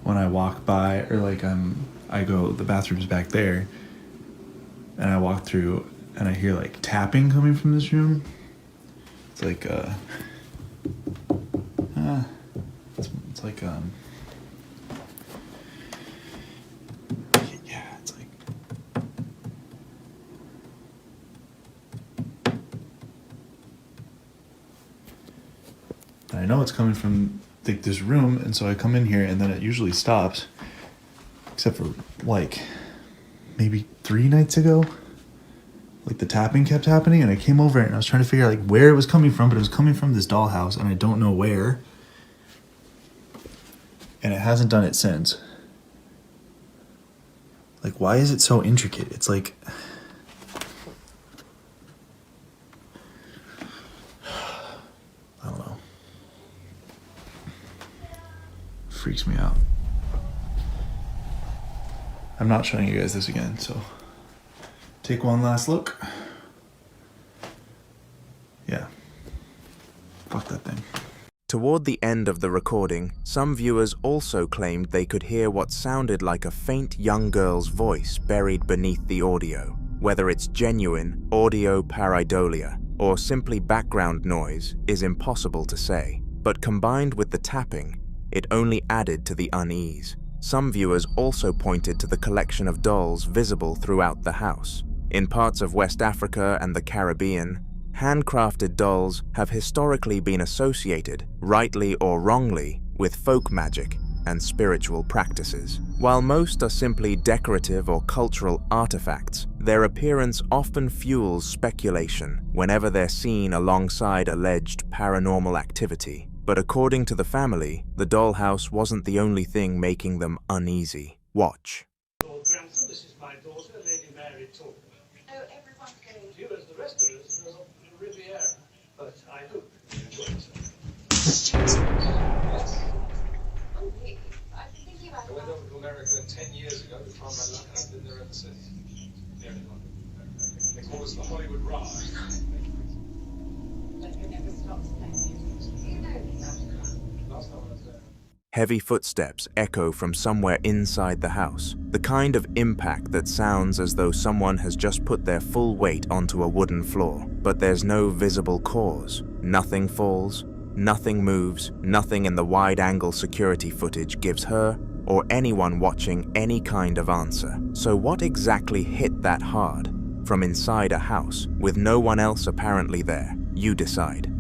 D: when I walk by, or like I go, the bathroom's back there, and I walk through and I hear like tapping coming from this room. It's like it's like yeah, it's like and I know it's coming from like this room, and so I come in here and then it usually stops, except for like maybe 3 nights ago, like the tapping kept happening, and I came over and I was trying to figure out like where it was coming from, but it was coming from this dollhouse and I don't know where, and it hasn't done it since. Like, why is it so intricate? It's like, I don't know. Freaks me out. I'm not showing you guys this again, so take one last look. Yeah. Fuck that thing.
A: Toward the end of the recording, some viewers also claimed they could hear what sounded like a faint young girl's voice buried beneath the audio. Whether it's genuine audio pareidolia or simply background noise is impossible to say, but combined with the tapping, it only added to the unease. some viewers also pointed to the collection of dolls visible throughout the house. In parts of West Africa and the Caribbean, handcrafted dolls have historically been associated, rightly or wrongly, with folk magic and spiritual practices. While most are simply decorative or cultural artifacts, their appearance often fuels speculation whenever they're seen alongside alleged paranormal activity. But according to the family, the dollhouse wasn't the only thing making them uneasy. Watch.
R: Grandson, this is my daughter, Lady Mary Talker. Oh, everyone's going. You, as the rest of us, are Riviera, but I hope you enjoy yourself. I went over to America 10 years ago to try my luck, and I've been there ever since. They call us the Hollywood Ride. But you never stopped playing. You know last time I was there.
A: Heavy footsteps echo from somewhere inside the house, the kind of impact that sounds as though someone has just put their full weight onto a wooden floor. But there's no visible cause. Nothing falls, nothing moves, nothing in the wide-angle security footage gives her or anyone watching any kind of answer. So what exactly hit that hard? From inside a house, with no one else apparently there? You decide.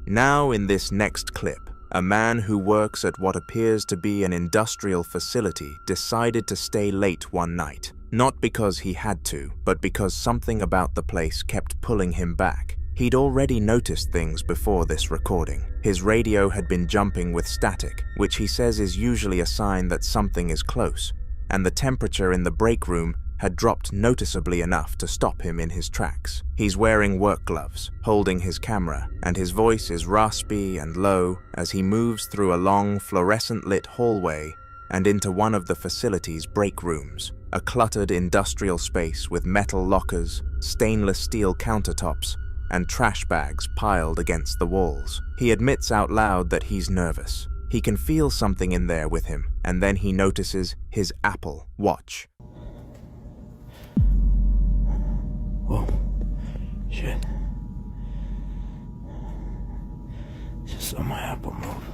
A: Now in this next clip, a man who works at what appears to be an industrial facility decided to stay late one night. Not because he had to, but because something about the place kept pulling him back. He'd already noticed things before this recording. His radio had been jumping with static, which he says is usually a sign that something is close, and the temperature in the break room had dropped noticeably enough to stop him in his tracks. He's wearing work gloves, holding his camera, and his voice is raspy and low as he moves through a long fluorescent-lit hallway and into one of the facility's break rooms, a cluttered industrial space with metal lockers, stainless steel countertops, and trash bags piled against the walls. He admits out loud that he's nervous. He can feel something in there with him, and then he notices his Apple Watch.
U: Whoa. Shit. Just saw my Apple move.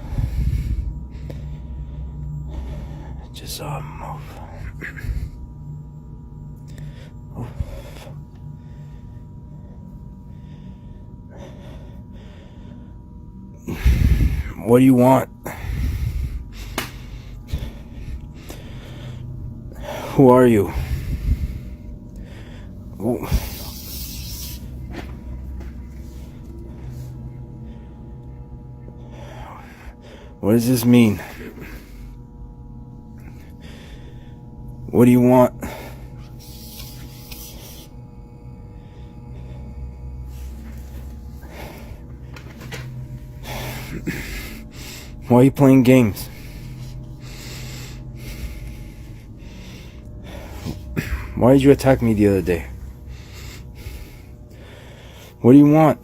U: Just saw him move. Oh. What do you want? Who are you? Ooh. What does this mean? What do you want? Why are you playing games? Why did you attack me the other day? What do you want?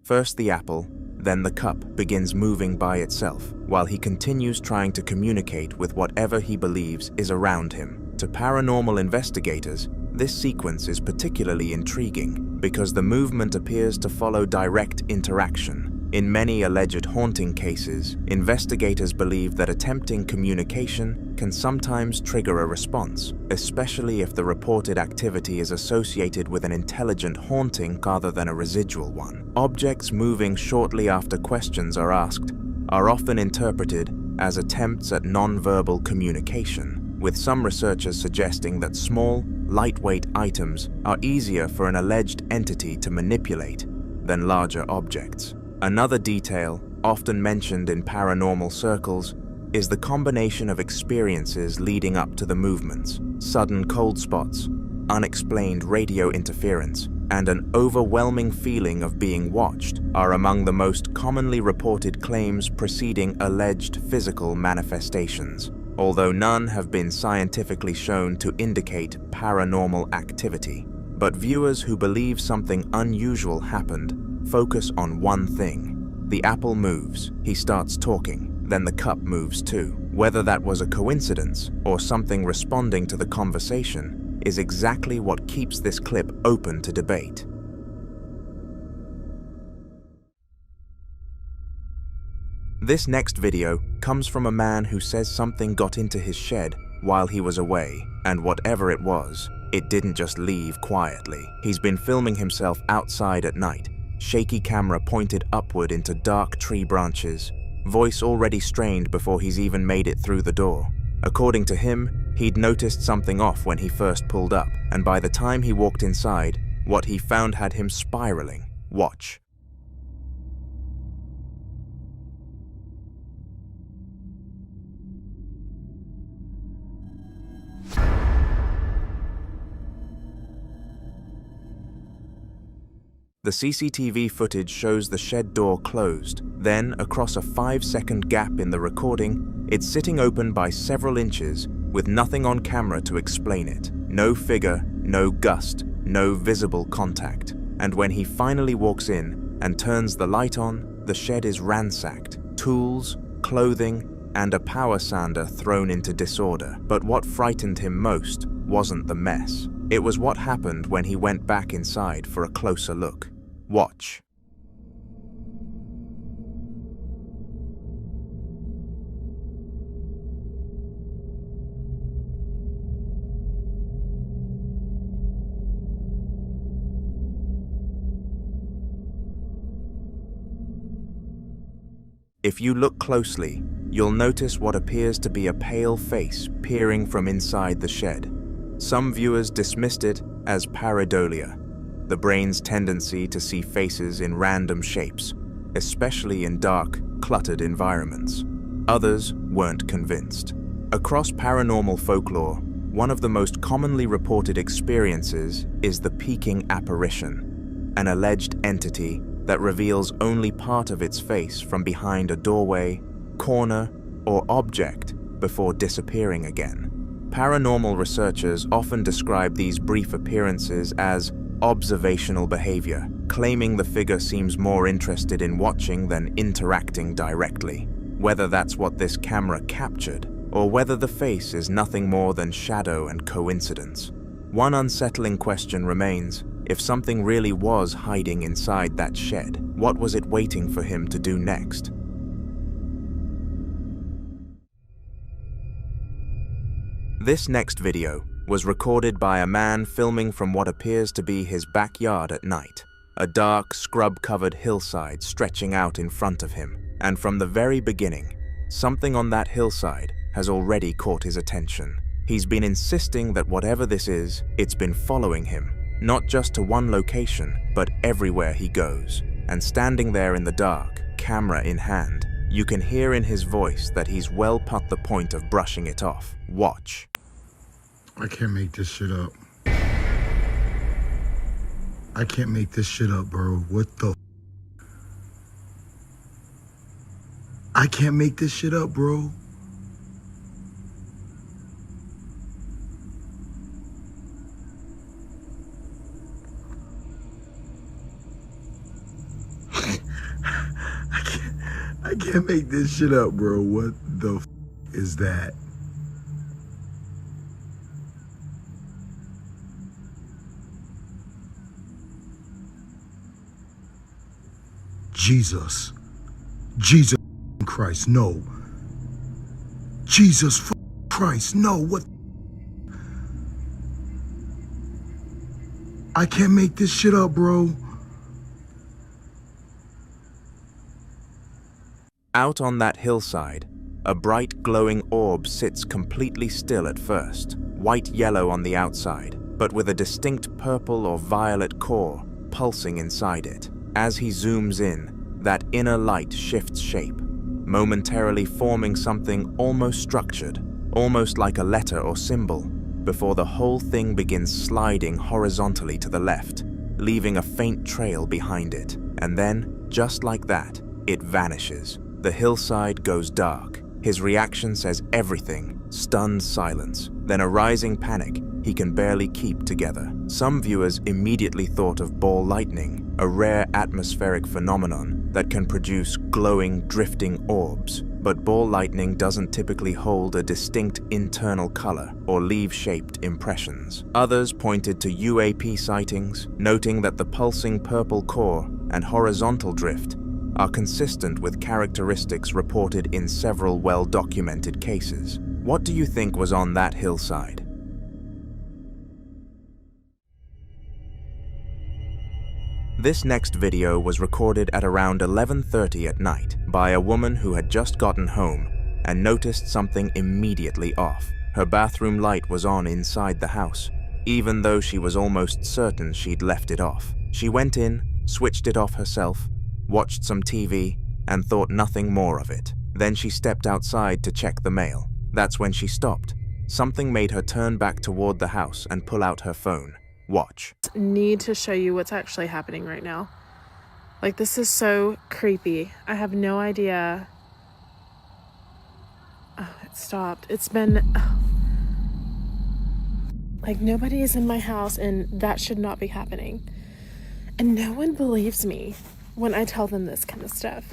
A: First the apple, then the cup begins moving by itself, while he continues trying to communicate with whatever he believes is around him. To paranormal investigators, this sequence is particularly intriguing because the movement appears to follow direct interaction. In many alleged haunting cases, investigators believe that attempting communication can sometimes trigger a response, especially if the reported activity is associated with an intelligent haunting rather than a residual one. Objects moving shortly after questions are asked are often interpreted as attempts at non-verbal communication, with some researchers suggesting that small, lightweight items are easier for an alleged entity to manipulate than larger objects. Another detail, often mentioned in paranormal circles, is the combination of experiences leading up to the movements. Sudden cold spots, unexplained radio interference, and an overwhelming feeling of being watched are among the most commonly reported claims preceding alleged physical manifestations, although none have been scientifically shown to indicate paranormal activity. But viewers who believe something unusual happened focus on one thing. The apple moves, he starts talking, then the cup moves too. Whether that was a coincidence or something responding to the conversation is exactly what keeps this clip open to debate. This next video comes from a man who says something got into his shed while he was away, and whatever it was, it didn't just leave quietly. He's been filming himself outside at night, shaky camera pointed upward into dark tree branches, voice already strained before he's even made it through the door. According to him, he'd noticed something off when he first pulled up, and by the time he walked inside, what he found had him spiraling. Watch. The CCTV footage shows the shed door closed. Then, across a 5-second gap in the recording, it's sitting open by several inches with nothing on camera to explain it. No figure, no gust, no visible contact. And when he finally walks in and turns the light on, the shed is ransacked. Tools, clothing, and a power sander thrown into disorder. But what frightened him most wasn't the mess. It was what happened when he went back inside for a closer look. Watch. If you look closely, you'll notice what appears to be a pale face peering from inside the shed. Some viewers dismissed it as pareidolia, the brain's tendency to see faces in random shapes, especially in dark, cluttered environments. Others weren't convinced. Across paranormal folklore, one of the most commonly reported experiences is the peeking apparition, an alleged entity that reveals only part of its face from behind a doorway, corner, or object before disappearing again. Paranormal researchers often describe these brief appearances as observational behavior, claiming the figure seems more interested in watching than interacting directly. Whether that's what this camera captured, or whether the face is nothing more than shadow and coincidence. One unsettling question remains: if something really was hiding inside that shed, what was it waiting for him to do next? This next video was recorded by a man filming from what appears to be his backyard at night. A dark, scrub-covered hillside stretching out in front of him. And from the very beginning, something on that hillside has already caught his attention. He's been insisting that whatever this is, it's been following him, not just to one location, but everywhere he goes. And standing there in the dark, camera in hand, you can hear in his voice that he's well past the point of brushing it off. Watch.
F: I can't make this shit up. I can't make this shit up, bro. What the I can't make this shit up, bro. I can't make this shit up, bro. What the is that? Jesus Christ, no. Jesus Christ, no. What? I can't make this shit up, bro.
A: Out on that hillside, a bright glowing orb sits completely still at first, white-yellow on the outside, but with a distinct purple or violet core pulsing inside it. As he zooms in, that inner light shifts shape, momentarily forming something almost structured, almost like a letter or symbol, before the whole thing begins sliding horizontally to the left, leaving a faint trail behind it. And then, just like that, it vanishes. The hillside goes dark. His reaction says everything, stunned silence, then a rising panic he can barely keep together. Some viewers immediately thought of ball lightning, a rare atmospheric phenomenon that can produce glowing, drifting orbs. But ball lightning doesn't typically hold a distinct internal color or leave shaped impressions. Others pointed to UAP sightings, noting that the pulsing purple core and horizontal drift are consistent with characteristics reported in several well-documented cases. What do you think was on that hillside? This next video was recorded at around 11:30 at night by a woman who had just gotten home and noticed something immediately off. Her bathroom light was on inside the house, even though she was almost certain she'd left it off. She went in, switched it off herself, watched some TV, and thought nothing more of it. Then she stepped outside to check the mail. That's when she stopped. Something made her turn back toward the house and pull out her phone. Watch.
G: Need to show you what's actually happening right now. Like, this is so creepy. I have no idea. Oh, it stopped. It's been... Like, nobody is in my house, and that should not be happening. And no one believes me when I tell them this kind of stuff.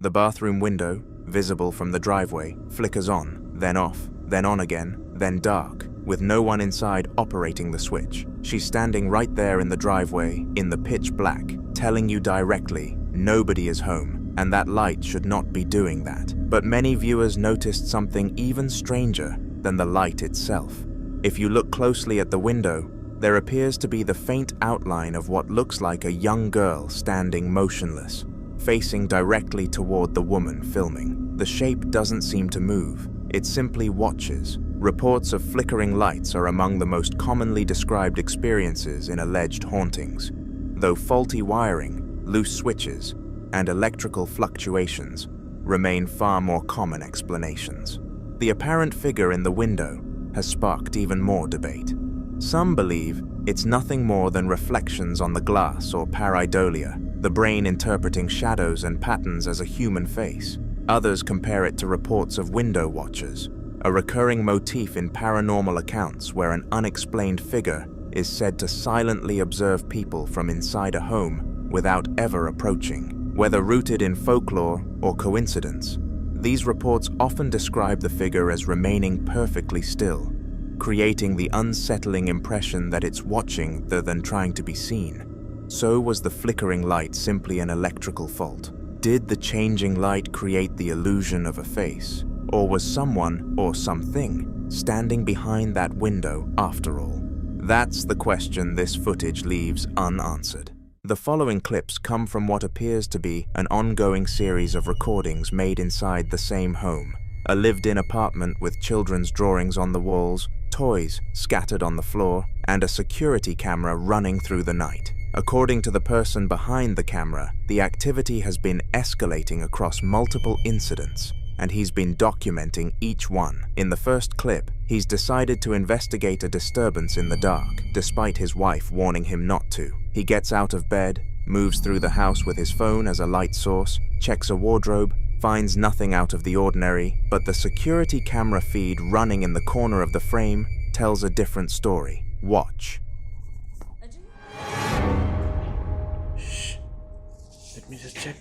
A: The bathroom window, visible from the driveway, flickers on, then off, then on again, then dark, with no one inside operating the switch. She's standing right there in the driveway, in the pitch black, telling you directly, nobody is home, and that light should not be doing that. But many viewers noticed something even stranger than the light itself. If you look closely at the window, there appears to be the faint outline of what looks like a young girl standing motionless, facing directly toward the woman filming. The shape doesn't seem to move, it simply watches. Reports of flickering lights are among the most commonly described experiences in alleged hauntings, though faulty wiring, loose switches, and electrical fluctuations remain far more common explanations. The apparent figure in the window has sparked even more debate. Some believe it's nothing more than reflections on the glass or pareidolia, the brain interpreting shadows and patterns as a human face. Others compare it to reports of window watchers, a recurring motif in paranormal accounts where an unexplained figure is said to silently observe people from inside a home without ever approaching. Whether rooted in folklore or coincidence, these reports often describe the figure as remaining perfectly still, creating the unsettling impression that it's watching rather than trying to be seen. So was the flickering light simply an electrical fault? Did the changing light create the illusion of a face? Or was someone or something standing behind that window after all? That's the question this footage leaves unanswered. The following clips come from what appears to be an ongoing series of recordings made inside the same home. A lived-in apartment with children's drawings on the walls, toys scattered on the floor, and a security camera running through the night. According to the person behind the camera, the activity has been escalating across multiple incidents, and he's been documenting each one. In the first clip, he's decided to investigate a disturbance in the dark, despite his wife warning him not to. He gets out of bed, moves through the house with his phone as a light source, checks a wardrobe, finds nothing out of the ordinary, but the security camera feed running in the corner of the frame tells a different story. Watch.
R: Shh. Let me just check.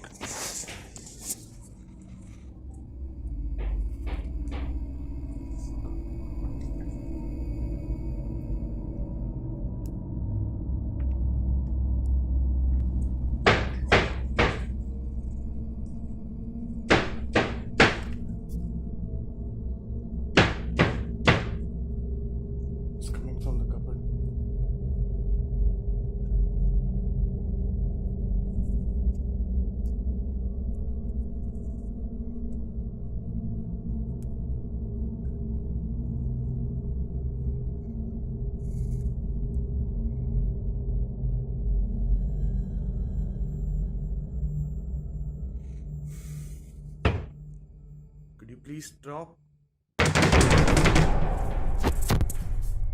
C: Please stop.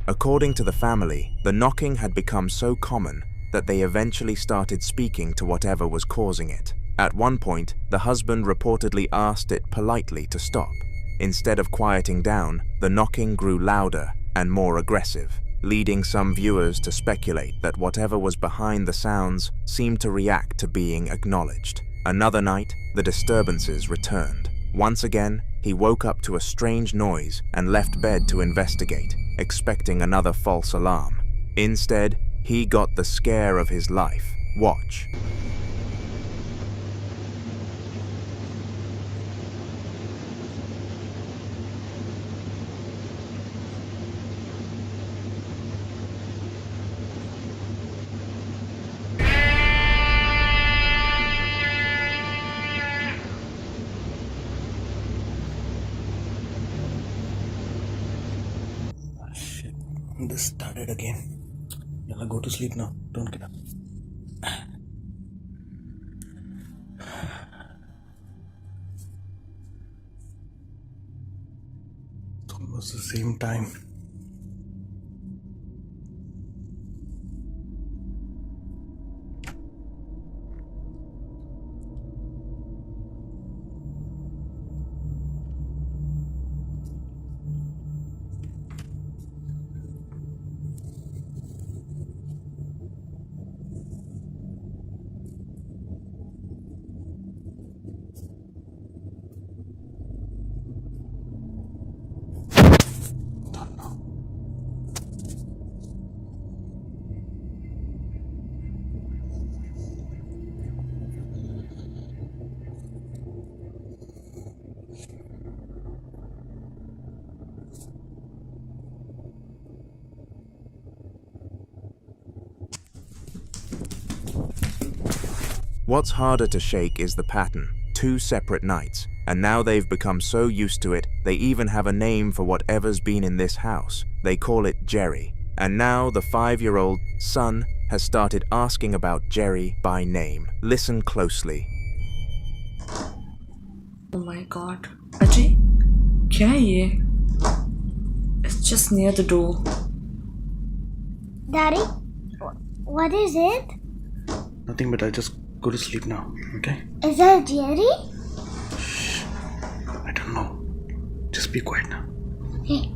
A: According to the family, the knocking had become so common that they eventually started speaking to whatever was causing it. At one point, the husband reportedly asked it politely to stop. Instead of quieting down, the knocking grew louder and more aggressive, leading some viewers to speculate that whatever was behind the sounds seemed to react to being acknowledged. Another night, the disturbances returned. Once again, he woke up to a strange noise and left bed to investigate, expecting another false alarm. Instead, he got the scare of his life. Watch.
C: This started again. Yalla, go to sleep now. Don't get up. It's almost the same time.
A: What's harder to shake is the pattern. 2 separate nights, and now they've become so used to it, they even have a name for whatever's been in this house. They call it Jerry. And now the 5-year-old son has started asking about Jerry by name. Listen closely.
I: Oh my god. Ajay? क्या है ये? It's just near the door.
V: Daddy? What is it?
C: Nothing, but I'll just go to sleep now, okay?
V: Is that Jerry?
C: I don't know. Just be quiet now.
V: Okay.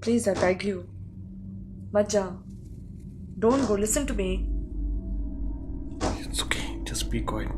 I: Please, I beg you. Majja. Don't go. Listen to me.
C: It's okay. Just be quiet.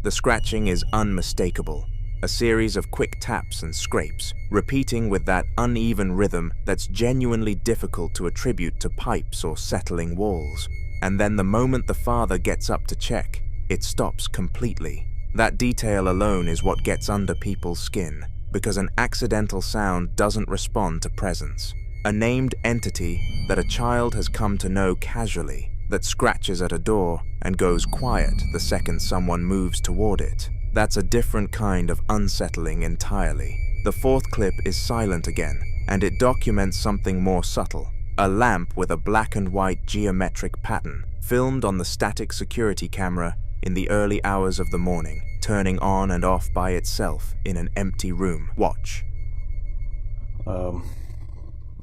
A: The scratching is unmistakable, a series of quick taps and scrapes, repeating with that uneven rhythm that's genuinely difficult to attribute to pipes or settling walls. And then the moment the father gets up to check, it stops completely. That detail alone is what gets under people's skin, because an accidental sound doesn't respond to presence. A named entity that a child has come to know casually, that scratches at a door and goes quiet the second someone moves toward it. That's a different kind of unsettling entirely. The 4th clip is silent again, and it documents something more subtle. A lamp with a black and white geometric pattern, filmed on the static security camera in the early hours of the morning, turning on and off by itself in an empty room. Watch.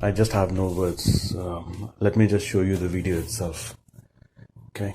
C: I just have no words. Let me just show you the video itself. Okay.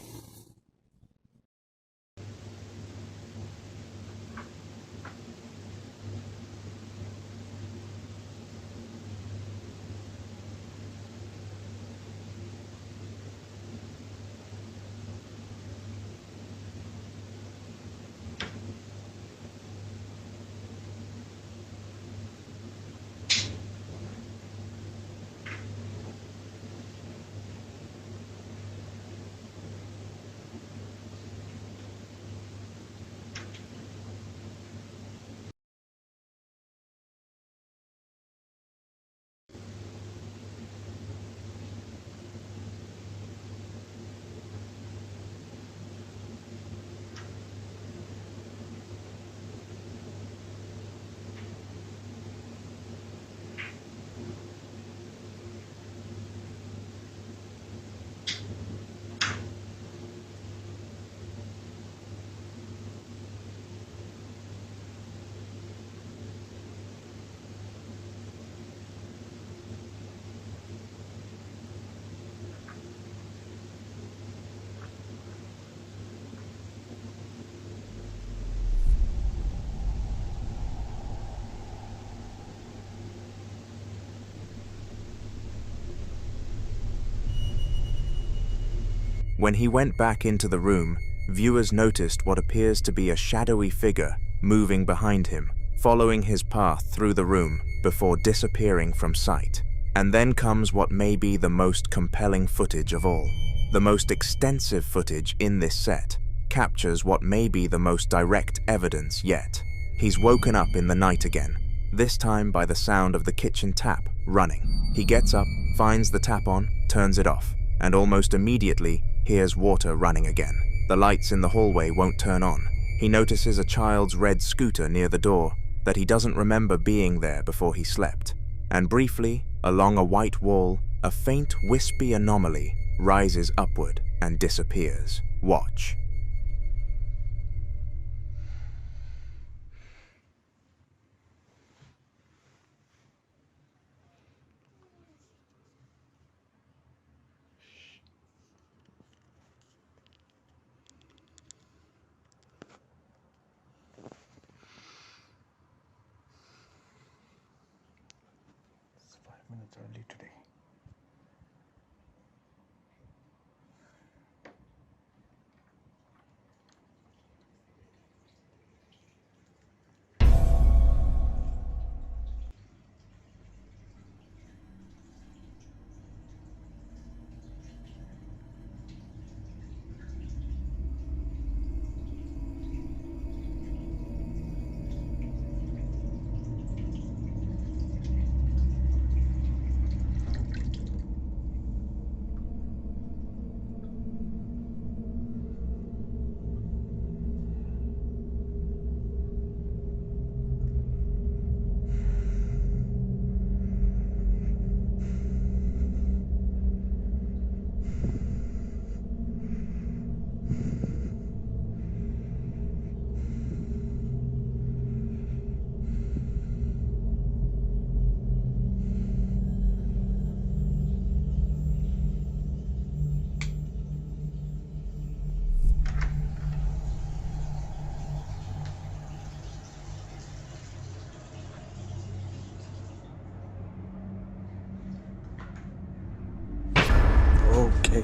A: When he went back into the room, viewers noticed what appears to be a shadowy figure moving behind him, following his path through the room before disappearing from sight. And then comes what may be the most compelling footage of all. The most extensive footage in this set captures what may be the most direct evidence yet. He's woken up in the night again, this time by the sound of the kitchen tap running. He gets up, finds the tap on, turns it off, and almost immediately hears water running again. The lights in the hallway won't turn on. He notices a child's red scooter near the door that he doesn't remember being there before he slept. And briefly, along a white wall, a faint wispy anomaly rises upward and disappears. Watch.
D: It's 5 minutes early today. Okay.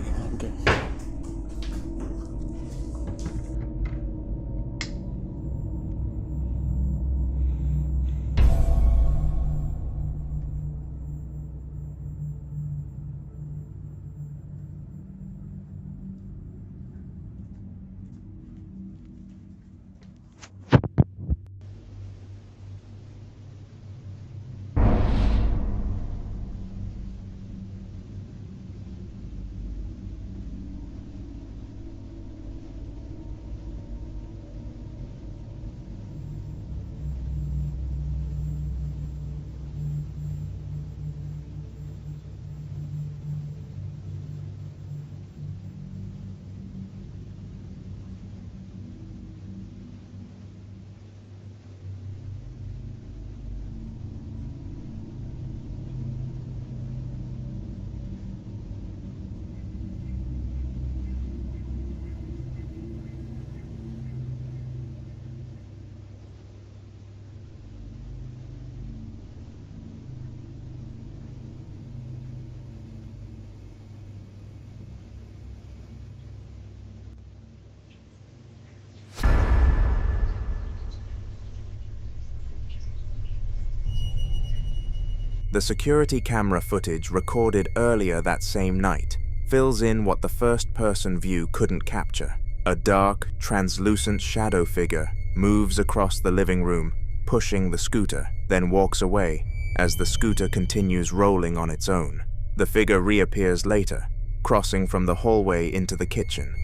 A: The security camera footage recorded earlier that same night fills in what the first-person view couldn't capture. A dark, translucent shadow figure moves across the living room, pushing the scooter, then walks away as the scooter continues rolling on its own. The figure reappears later, crossing from the hallway into the kitchen,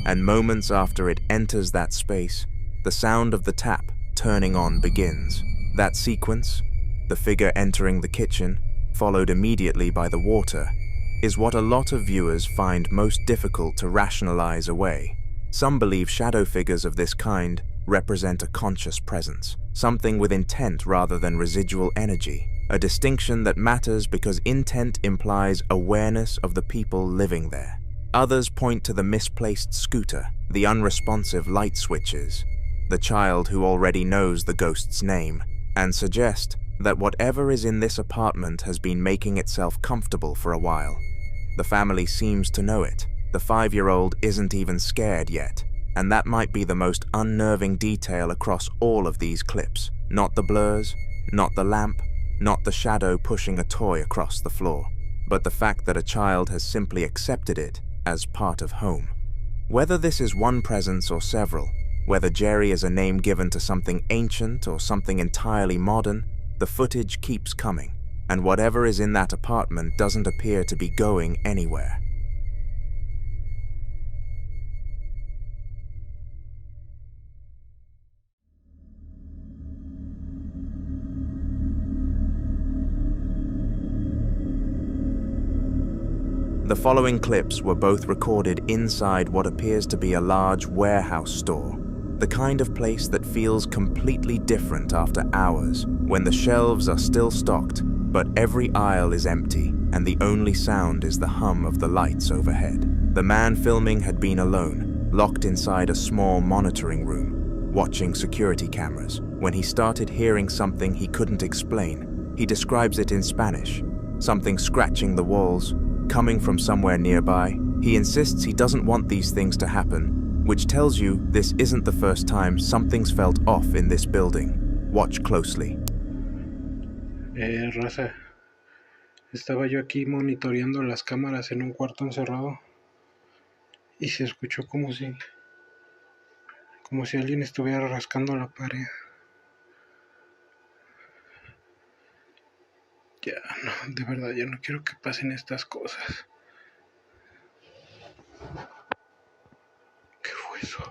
A: and moments after it enters that space, the sound of the tap turning on begins. That sequence, the figure entering the kitchen, followed immediately by the water, is what a lot of viewers find most difficult to rationalize away. Some believe shadow figures of this kind represent a conscious presence, something with intent rather than residual energy, a distinction that matters because intent implies awareness of the people living there. Others point to the misplaced scooter, the unresponsive light switches, the child who already knows the ghost's name, and suggest that whatever is in this apartment has been making itself comfortable for a while. The family seems to know it, The 5-year-old isn't even scared yet, and that might be the most unnerving detail across all of these clips. Not the blurs, not the lamp, not the shadow pushing a toy across the floor, but the fact that a child has simply accepted it as part of home. Whether this is one presence or several, whether Jerry is a name given to something ancient or something entirely modern, the footage keeps coming, and whatever is in that apartment doesn't appear to be going anywhere. The following clips were both recorded inside what appears to be a large warehouse store, the kind of place that feels completely different after hours, when the shelves are still stocked, but every aisle is empty, and the only sound is the hum of the lights overhead. The man filming had been alone, locked inside a small monitoring room, watching security cameras, when he started hearing something he couldn't explain. He describes it in Spanish, something scratching the walls, coming from somewhere nearby. He insists he doesn't want these things to happen, which tells you this isn't the first time something's felt off in this building. Watch closely.
J: Raza, estaba yo aquí monitoreando las cámaras en un cuarto encerrado y se escuchó como si alguien estuviera rascando la pared. Ya, no, de verdad, ya no quiero que pasen estas cosas. ¿Qué fue eso?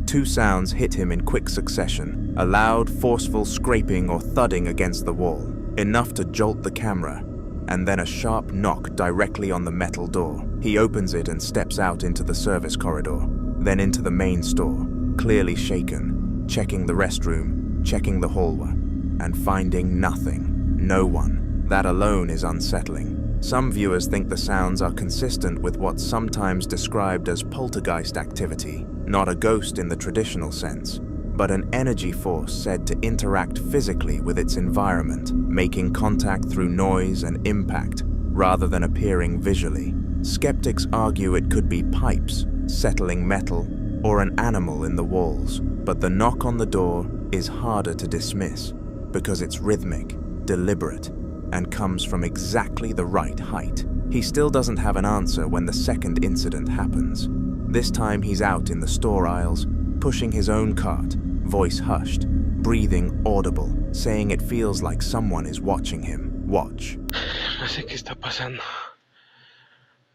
A: Two sounds hit him in quick succession, a loud, forceful scraping or thudding against the wall, enough to jolt the camera, and then a sharp knock directly on the metal door. He opens it and steps out into the service corridor, then into the main store, clearly shaken, checking the restroom, checking the hallway, and finding nothing, no one. That alone is unsettling. Some viewers think the sounds are consistent with what's sometimes described as poltergeist activity, not a ghost in the traditional sense, but an energy force said to interact physically with its environment, making contact through noise and impact, rather than appearing visually. Skeptics argue it could be pipes, settling metal, or an animal in the walls, but the knock on the door is harder to dismiss, because it's rhythmic, deliberate, and comes from exactly the right height. He still doesn't have an answer when the second incident happens. This time he's out in the store aisles, pushing his own cart, voice hushed, breathing audible, saying it feels like someone is watching him. Watch.
J: No sé qué está pasando.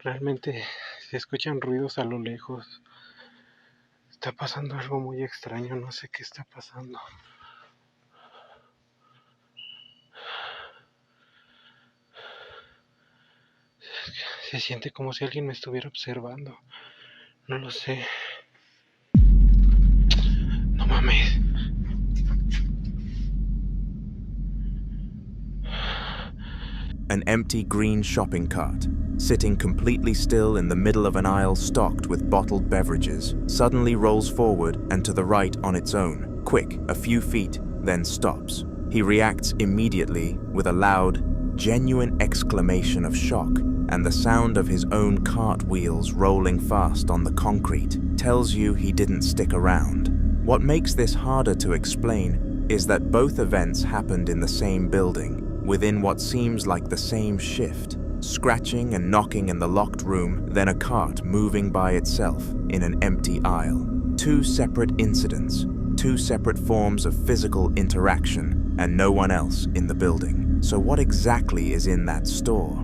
J: Realmente se escuchan ruidos a lo lejos. Está pasando algo muy extraño, no sé qué está pasando. Se siente como si alguien me estuviera observando. No lo sé. No mames.
A: An empty green shopping cart, sitting completely still in the middle of an aisle stocked with bottled beverages, suddenly rolls forward and to the right on its own, quick, a few feet, then stops. He reacts immediately with a loud, genuine exclamation of shock, and the sound of his own cart wheels rolling fast on the concrete tells you he didn't stick around. What makes this harder to explain is that both events happened in the same building, within what seems like the same shift. Scratching and knocking in the locked room, then a cart moving by itself in an empty aisle. Two separate incidents, two separate forms of physical interaction, and no one else in the building. So what exactly is in that store?